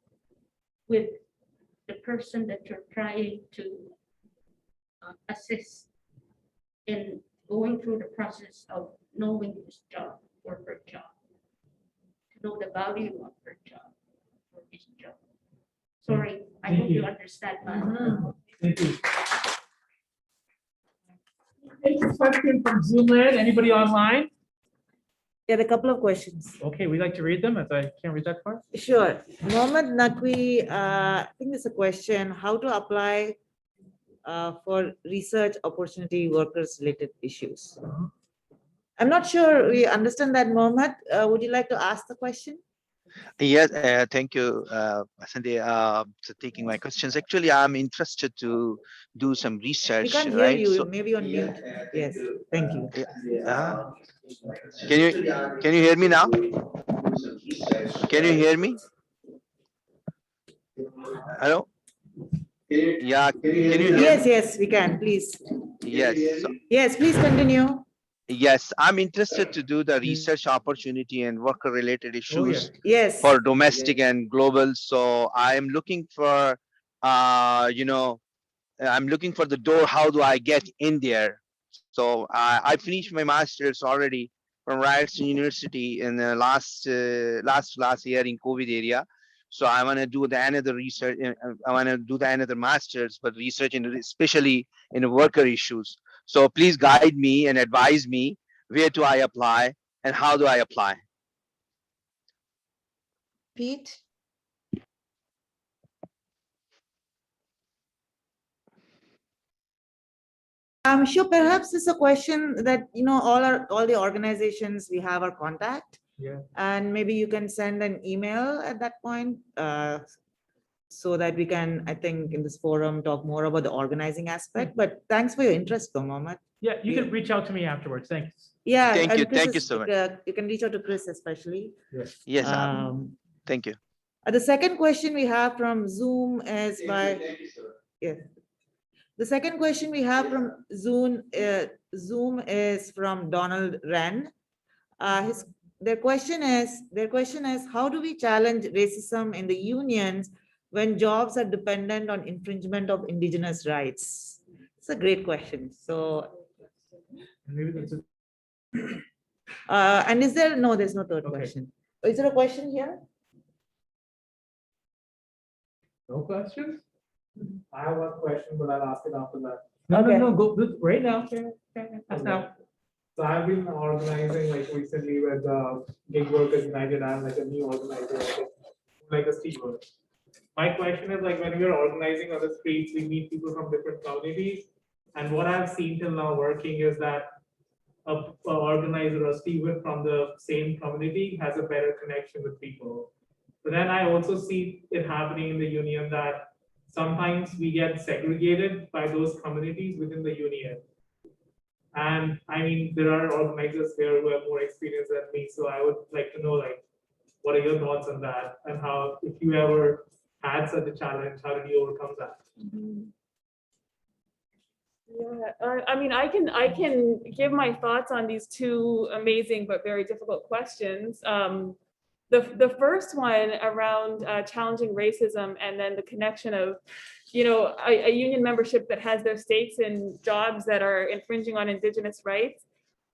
with the person that you're trying to assist in going through the process of knowing his job or her job, to know the value of her job or his job. Sorry, I hope you understand. Thank you. Take a question from Zoom land. Anybody online? There are a couple of questions. Okay, we'd like to read them, as I can't read that far. Sure. Mohammed Nakwi, I think there's a question, how to apply for research opportunity workers related issues. I'm not sure we understand that, Mohammed. Would you like to ask the question? Yes, thank you, Vasanthi, for taking my questions. Actually, I'm interested to do some research. We can't hear right? you. So, Maybe on mute. Yes, thank you. Can you hear me now? Can you hear me? Hello? Yeah, can you hear Yes, me? yes, we can, please. Yes. So, Yes, please continue. yes, I'm interested to do the research opportunity and worker related issues Yes. for domestic and global. So I'm looking for, I'm looking for the door. How do I get in there? So I finished my master's already from Ryerson University in the last year in COVID area. So I want to do another research. I want to do another master's, but research in especially in worker issues. So please guide me and advise me where do I apply and how do I apply. Pete? I'm sure perhaps it's a question that, all the organizations, we have our contact. Yeah. And maybe you can send an email at that point, so that we can, I think, in this forum, talk more about the organizing aspect. But thanks for your interest, though, Mohammed. Yeah, you can reach out to me afterwards. Thanks. Yeah. Thank you. and Chris Thank you is- so much. You can reach out to Chris especially. Yes. Thank you. The second question we have from Zoom is by. Yes. The second question we have from Zoom is from Donald Wren. Their question is, how do we challenge racism in the unions when jobs are dependent on infringement of indigenous rights? It's a great question. So, Maybe that's it. and there's no third Okay. question. Is there a question here? No questions? I have one question, but I'll ask it after that. No, go right now. Ask now. So I've been organizing recently with Gig Workers United. I'm a new organizer, like a steward. My question is when we're organizing on the streets, we meet people from different communities. And what I've seen till now working is that a organizer or steward from the same community has a better connection with people. But then I also see it happening in the union that sometimes we get segregated by those communities within the union. And I mean, there are organizers here who have more experience than me. So I would like to know, what are your thoughts on that? And how, if you ever had such a challenge, how did you overcome that? Yeah, I mean, I can give my thoughts on these two amazing but very difficult questions. The first one around challenging racism, and then the connection of, a union membership that has their stakes in jobs that are infringing on Indigenous rights.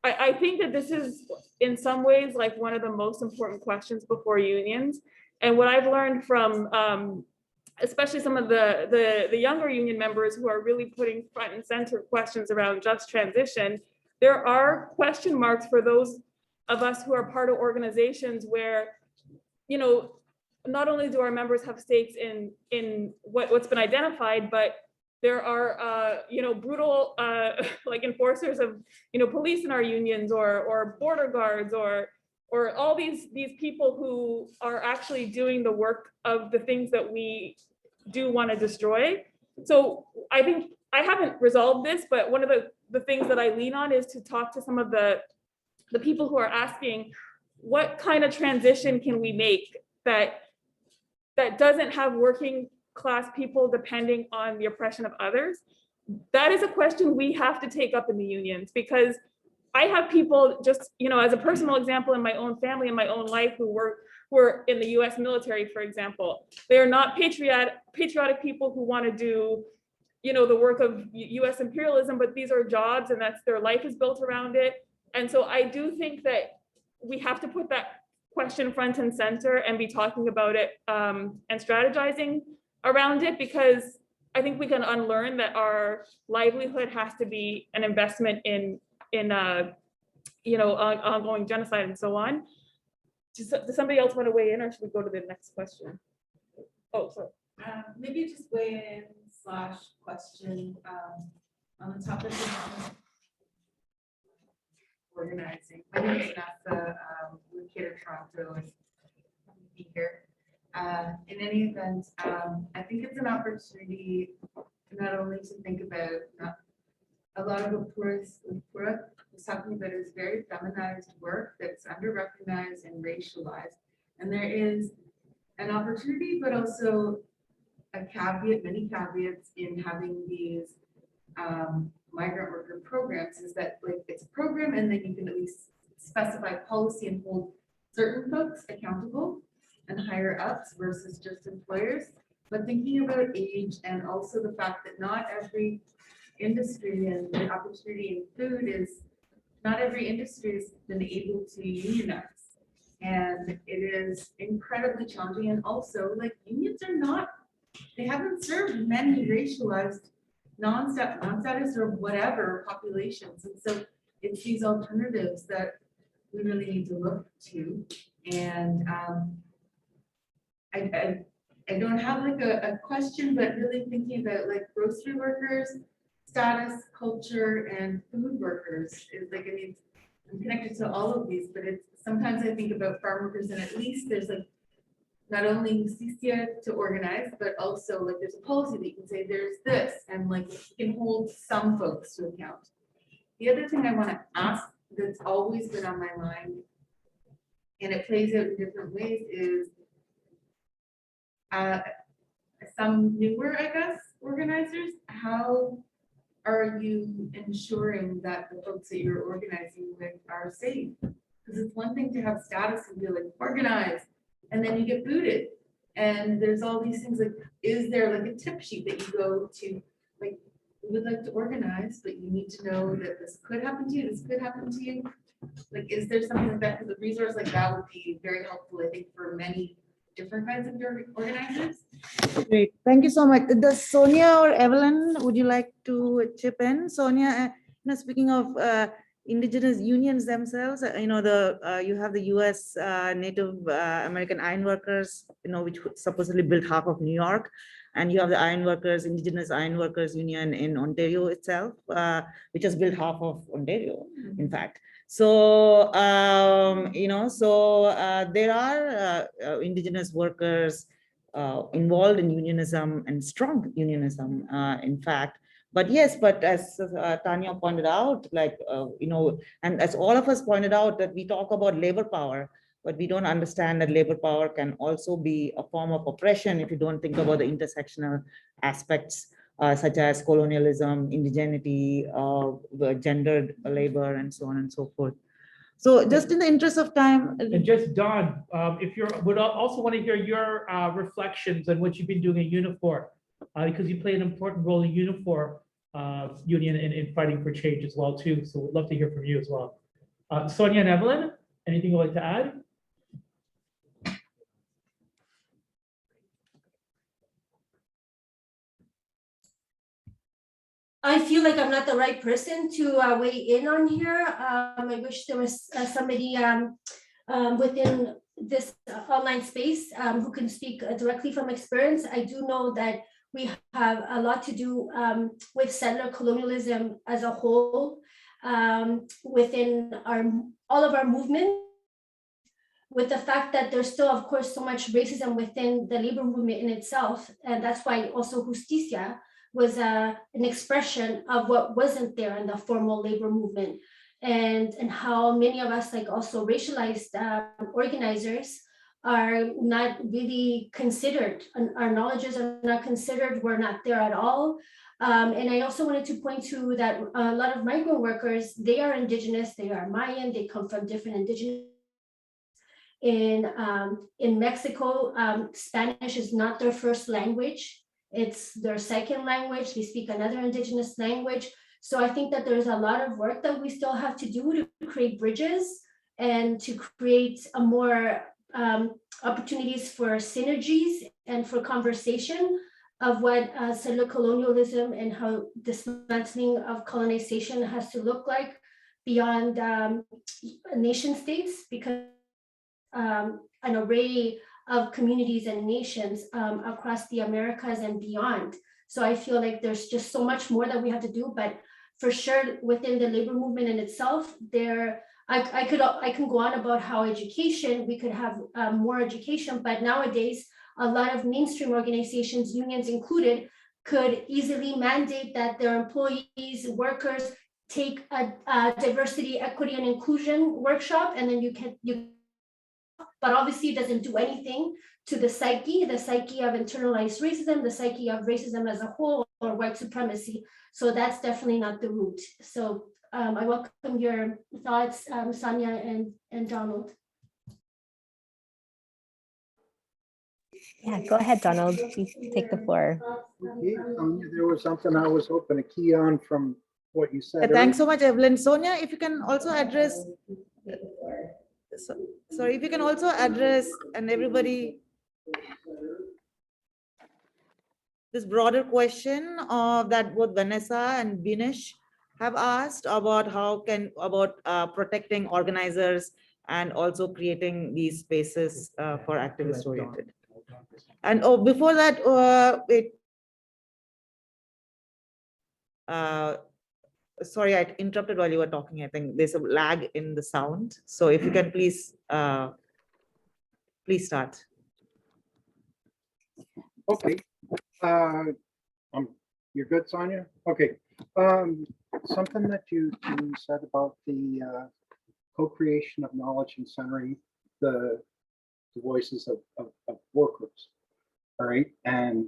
I think that this is in some ways one of the most important questions before unions. And what I've learned from especially some of the younger union members who are really putting front and center questions around just transition, there are question marks for those of us who are part of organizations where, not only do our members have stakes in what's been identified, but there are, brutal enforcers of, police in our unions or border guards or all these people who are actually doing the work of the things that we do want to destroy. So I think I haven't resolved this, but one of the things that I lean on is to talk to some of the people who are asking, what kind of transition can we make that doesn't have working class people depending on the oppression of others? That is a question we have to take up in the unions, because I have people just, as a personal example in my own family, in my own life, who were in the US military, for example. They are not patriotic people who want to do, the work of US imperialism, but these are jobs and their life is built around it. And so I do think that we have to put that question front and center and be talking about it and strategizing around it, because I think we can unlearn that our livelihood has to be an investment in ongoing genocide and so on. Does somebody else want to weigh in, or should we go to the next question? Oh, sorry. Maybe just weigh in / question on the topic of organizing. My name is Vanessa, with Cater Toronto, and be here. In any event, I think it's an opportunity not only to think about a lot of what Pura was talking about is very feminized work that's under-recognized and racialized. And there is an opportunity, but also a caveat, many caveats in having these migrant worker programs, is that it's a program and then you can at least specify policy and hold certain folks accountable and higher ups versus just employers. But thinking about age and also the fact that not every industry and the opportunity in food is not every industry has been able to unionize. And it is incredibly challenging. And also, like, unions are not, they haven't served many racialized, non-status or whatever populations. And so it's these alternatives that we really need to look to. And I don't have like a question, but really thinking about like grocery workers, status, culture, and food workers is like, I mean, I'm connected to all of these, but it's sometimes I think about farm workers, and at least there's like not only justicia to organize, but also like there's a policy that you can say there's this, and like you can hold some folks to account. The other thing I want to ask that's always been on my mind, and it plays out in different ways, is some newer, I guess, organizers, how are you ensuring that the folks that you're organizing with are safe? Because it's one thing to have status and be like, organize, and then you get booted. And there's all these things like, is there like a tip sheet that you go to, like, we would like to organize, but you need to know that this could happen to you, this could happen to you. Like, is there something like that? Because a resource like that would be very helpful, I think, for many different kinds of organizers. Great, thank you so much. Does Sonia or Evelyn, would you like to chip in? Sonia, speaking of indigenous unions themselves, you have the U.S. Native American Iron Workers, which supposedly built half of New York, and you have the Iron Workers, Indigenous Iron Workers Union in Ontario itself, which has built half of Ontario, in fact. So, there are indigenous workers involved in unionism and strong unionism, in fact. But yes, but as Tanya pointed out, and as all of us pointed out, that we talk about labor power, but we don't understand that labor power can also be a form of oppression if you don't think about the intersectional aspects, such as colonialism, indigeneity, gendered labor, and so on and so forth. So just in the interest of time. And just Don, if you would also want to hear your reflections on what you've been doing at Unifor, because you play an important role in Unifor union in fighting for change as well too. So we'd love to hear from you as well. Sonia and Evelyn, anything you'd like to add? I feel like I'm not the right person to weigh in on here. I wish there was somebody within this online space who can speak directly from experience. I do know that we have a lot to do with settler colonialism as a whole within all of our movements, with the fact that there's still, of course, so much racism within the labor movement in itself. And that's why also justicia was an expression of what wasn't there in the formal labor movement, and how many of us, like also racialized organizers, are not really considered. Our knowledges are not considered. We're not there at all. And I also wanted to point to that a lot of migrant workers, they are indigenous, they are Mayan, they come from different indigenous. In Mexico, Spanish is not their first language. It's their second language. They speak another indigenous language. So I think that there's a lot of work that we still have to do to create bridges and to create a more opportunities for synergies and for conversation of what settler colonialism and how dismantling of colonization has to look like beyond nation states, because an array of communities and nations across the Americas and beyond. So I feel like there's just so much more that we have to do, but for sure within the labor movement in itself, I can go on about how education, we could have more education, but nowadays a lot of mainstream organizations, unions included, could easily mandate that their employees, workers take a diversity, equity, and inclusion workshop, and then but obviously it doesn't do anything to the psyche of internalized racism, the psyche of racism as a whole, or white supremacy. So that's definitely not the route. So I welcome your thoughts, Sonia and Donald. Yeah, go ahead, Donald. Please take the floor. Okay, Tanya, there was something I was hoping to key on from what you said. Thanks so much, Evelyn. Sonia, if you can also address, sorry, if you can also address, and everybody, this broader question of that both Vanessa and Binish have asked about about protecting organizers and also creating these spaces for activist oriented. And before that, sorry, I interrupted while you were talking. I think there's a lag in the sound. So if you can please start. Okay. You're good, Sonia? Okay. Something that you said about the co-creation of knowledge and centering the voices of workers. All right. And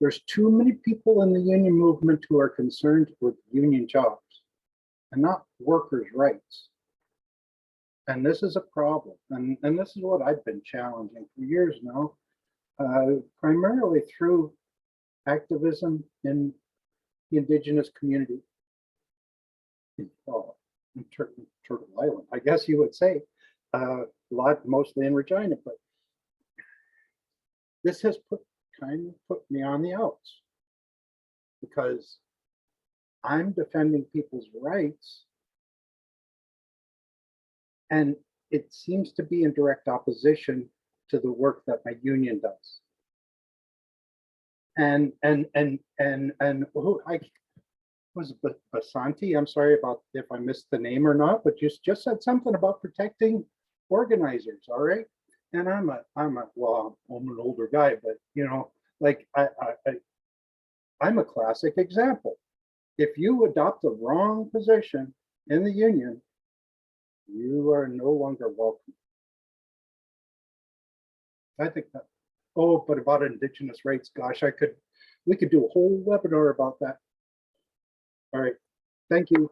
there's too many people in the union movement who are concerned with union jobs and not workers' rights. And this is a problem. And this is what I've been challenging for years now, primarily through activism in the Indigenous community. Well, in Turtle Island, I guess you would say, mostly in Regina, but this has kind of put me on the outs because I'm defending people's rights and it seems to be in direct opposition to the work that my union does. And who I was Vasanthi, I'm sorry about if I missed the name or not, but just said something about protecting organizers, all right? And I'm an older guy, but you know, like I'm a classic example. If you adopt the wrong position in the union, you are no longer welcome. I think that, but about Indigenous rights, gosh, we could do a whole webinar about that. All right, thank you.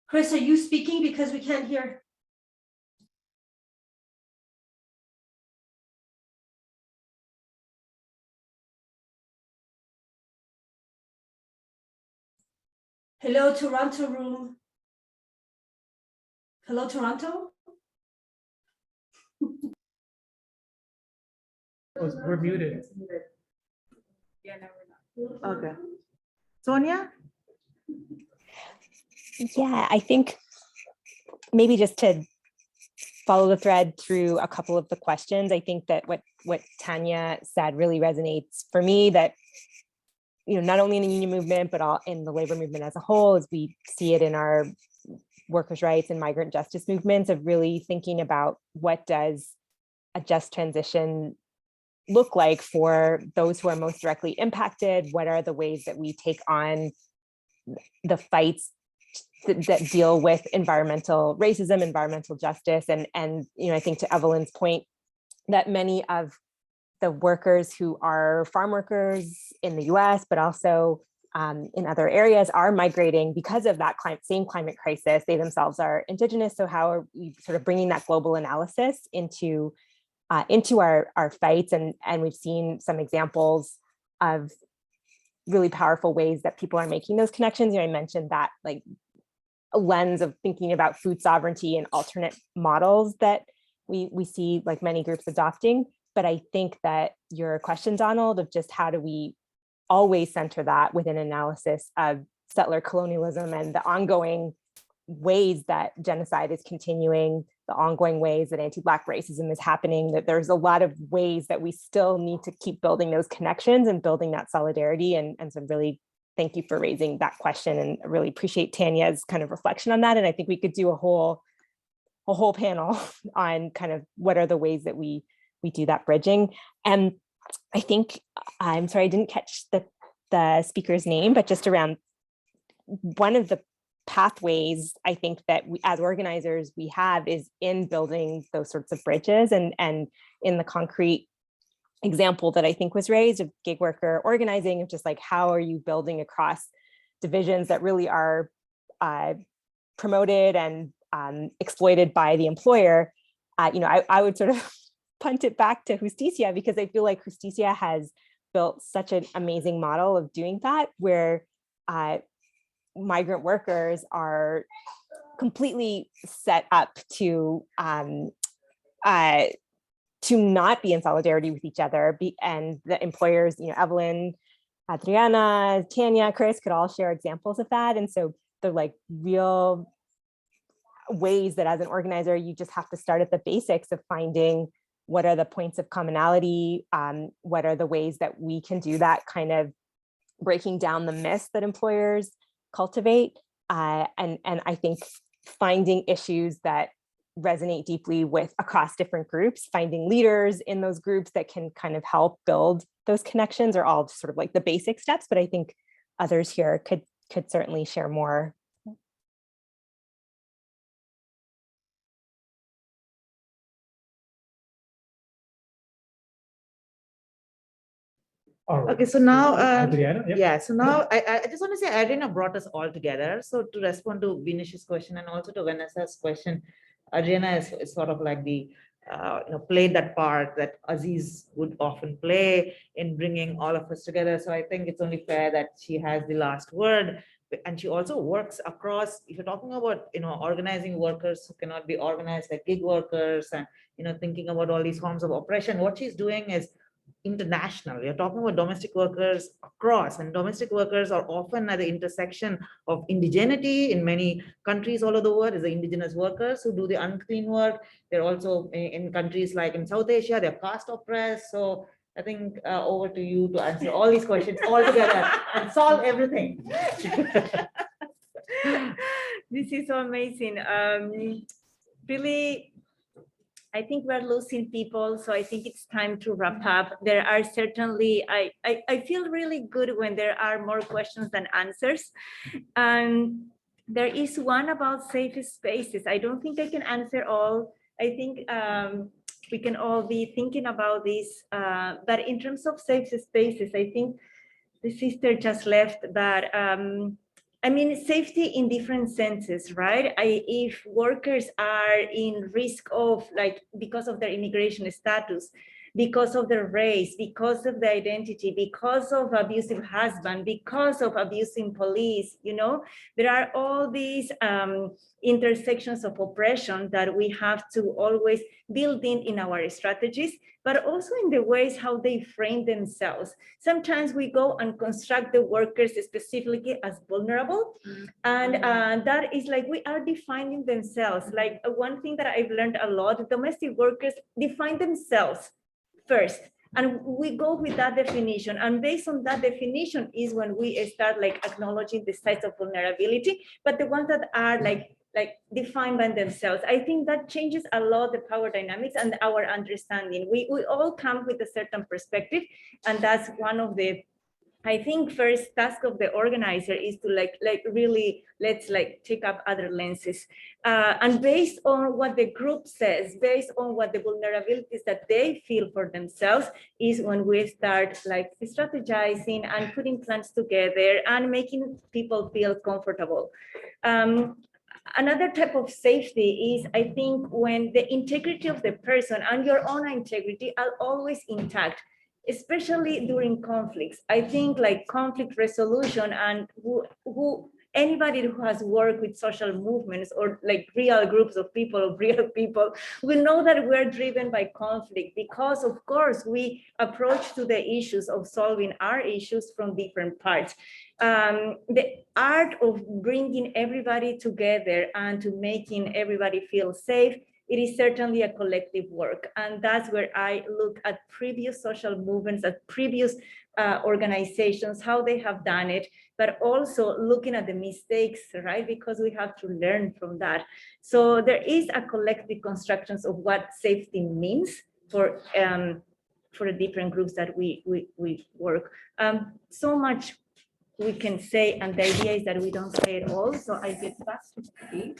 Chris, are you speaking because we can't hear? Hello, Toronto room. Hello, Toronto. We're muted. Yeah, no, we're not. Okay. Sonia? Yeah, I think maybe just to follow the thread through a couple of the questions, I think that what Tanya said really resonates for me, that not only in the union movement, but all in the labor movement as a whole, as we see it in our workers' rights and migrant justice movements, of really thinking about what does a just transition look like for those who are most directly impacted? What are the ways that we take on the fights that deal with environmental racism, environmental justice? And I think to Evelyn's point, that many of the workers who are farm workers in the US, but also in other areas, are migrating because of that same climate crisis. They themselves are Indigenous. So how are we sort of bringing that global analysis into our fights? And we've seen some examples of really powerful ways that people are making those connections. I mentioned that, like, a lens of thinking about food sovereignty and alternate models that we see, like, many groups adopting. But I think that your question, Donald, of just how do we always center that with an analysis of settler colonialism and the ongoing ways that genocide is continuing, the ongoing ways that anti-Black racism is happening, that there's a lot of ways that we still need to keep building those connections and building that solidarity. And so really thank you for raising that question, and I really appreciate Tanya's kind of reflection on that. And I think we could do a whole panel on kind of what are the ways that we do that bridging. And I think, I'm sorry, I didn't catch the speaker's name, but just around one of the pathways I think that we, as organizers, we have is in building those sorts of bridges, and in the concrete example that I think was raised of gig worker organizing, of just like, how are you building across divisions that really are promoted and exploited by the employer. I would sort of punt it back to Justicia, because I feel like Justicia has built such an amazing model of doing that, where migrant workers are completely set up to not be in solidarity with each other, and the employers, Evelyn, Adriana, Tanya, Grez could all share examples of that. And so they're like real ways that as an organizer, you just have to start at the basics of finding what are the points of commonality, what are the ways that we can do that, kind of breaking down the myths that employers cultivate. And I think finding issues that resonate deeply with across different groups, finding leaders in those groups that can kind of help build those connections are all sort of like the basic steps, but I think others here could certainly share more. Okay, so now, Adriana, yep. yeah, so now I just want to say Adriana brought us all together. So to respond to Vinish's question and also to Vanessa's question, Adriana is sort of like the, played that part that Aziz would often play in bringing all of us together. So I think it's only fair that she has the last word. And she also works across, if you're talking about, organizing workers who cannot be organized like gig workers and, thinking about all these forms of oppression, what she's doing is international. We're talking about domestic workers across, and domestic workers are often at the intersection of indigeneity. In many countries all over the world is the indigenous workers who do the unclean work. They're also in countries like in South Asia, they're caste oppressed. So I think over to you to answer all these questions all together and solve everything. This is so amazing. Really, I think we're losing people, so I think it's time to wrap up. There are certainly, I feel really good when there are more questions than answers. And there is one about safe spaces. I don't think I can answer all. I think we can all be thinking about this, but in terms of safe spaces, I think the sister just left, but I mean, safety in different senses, right? If workers are in risk of, like, because of their immigration status, because of their race, because of their identity, because of abusive husband, because of abusing police, there are all these intersections of oppression that we have to always build in our strategies, but also in the ways how they frame themselves. Sometimes we go and construct the workers specifically as vulnerable, and that is like we are defining themselves. Like one thing that I've learned a lot, domestic workers define themselves first, and we go with that definition, and based on that definition is when we start like acknowledging the sites of vulnerability, but the ones that are like defined by themselves. I think that changes a lot the power dynamics and our understanding. We all come with a certain perspective, and that's one of the, I think, first task of the organizer is to like really let's take up other lenses, and based on what the group says, based on what the vulnerabilities that they feel for themselves, is when we start like strategizing and putting plans together and making people feel comfortable. Another type of safety is, I think, when the integrity of the person and your own integrity are always intact, especially during conflicts. I think like conflict resolution, and anybody who has worked with social movements or like real groups of people, will know that we're driven by conflict, because of course we approach to the issues of solving our issues from different parts. The art of bringing everybody together and to making everybody feel safe, it is certainly a collective work. And that's where I look at previous social movements, at previous organizations, how they have done it, but also looking at the mistakes, right? Because we have to learn from that. So there is a collective constructions of what safety means for the different groups that we work. So much we can say, and the idea is that we don't say it all. So I get back to the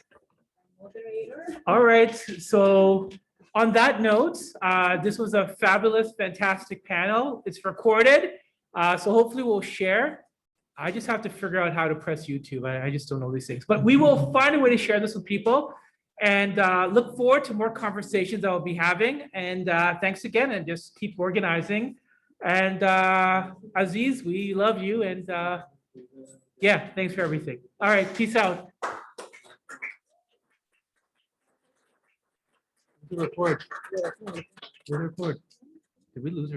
moderator. All right, so on that note, this was a fabulous, fantastic panel. It's recorded, so hopefully we'll share. I just have to figure out how to press YouTube. I just don't know these things, but we will find a way to share this with people and look forward to more conversations I will be having. And thanks again, and just keep organizing. And Aziz, we love you. And yeah, thanks for everything. All right, peace out. Good report. Good report. Did we lose her?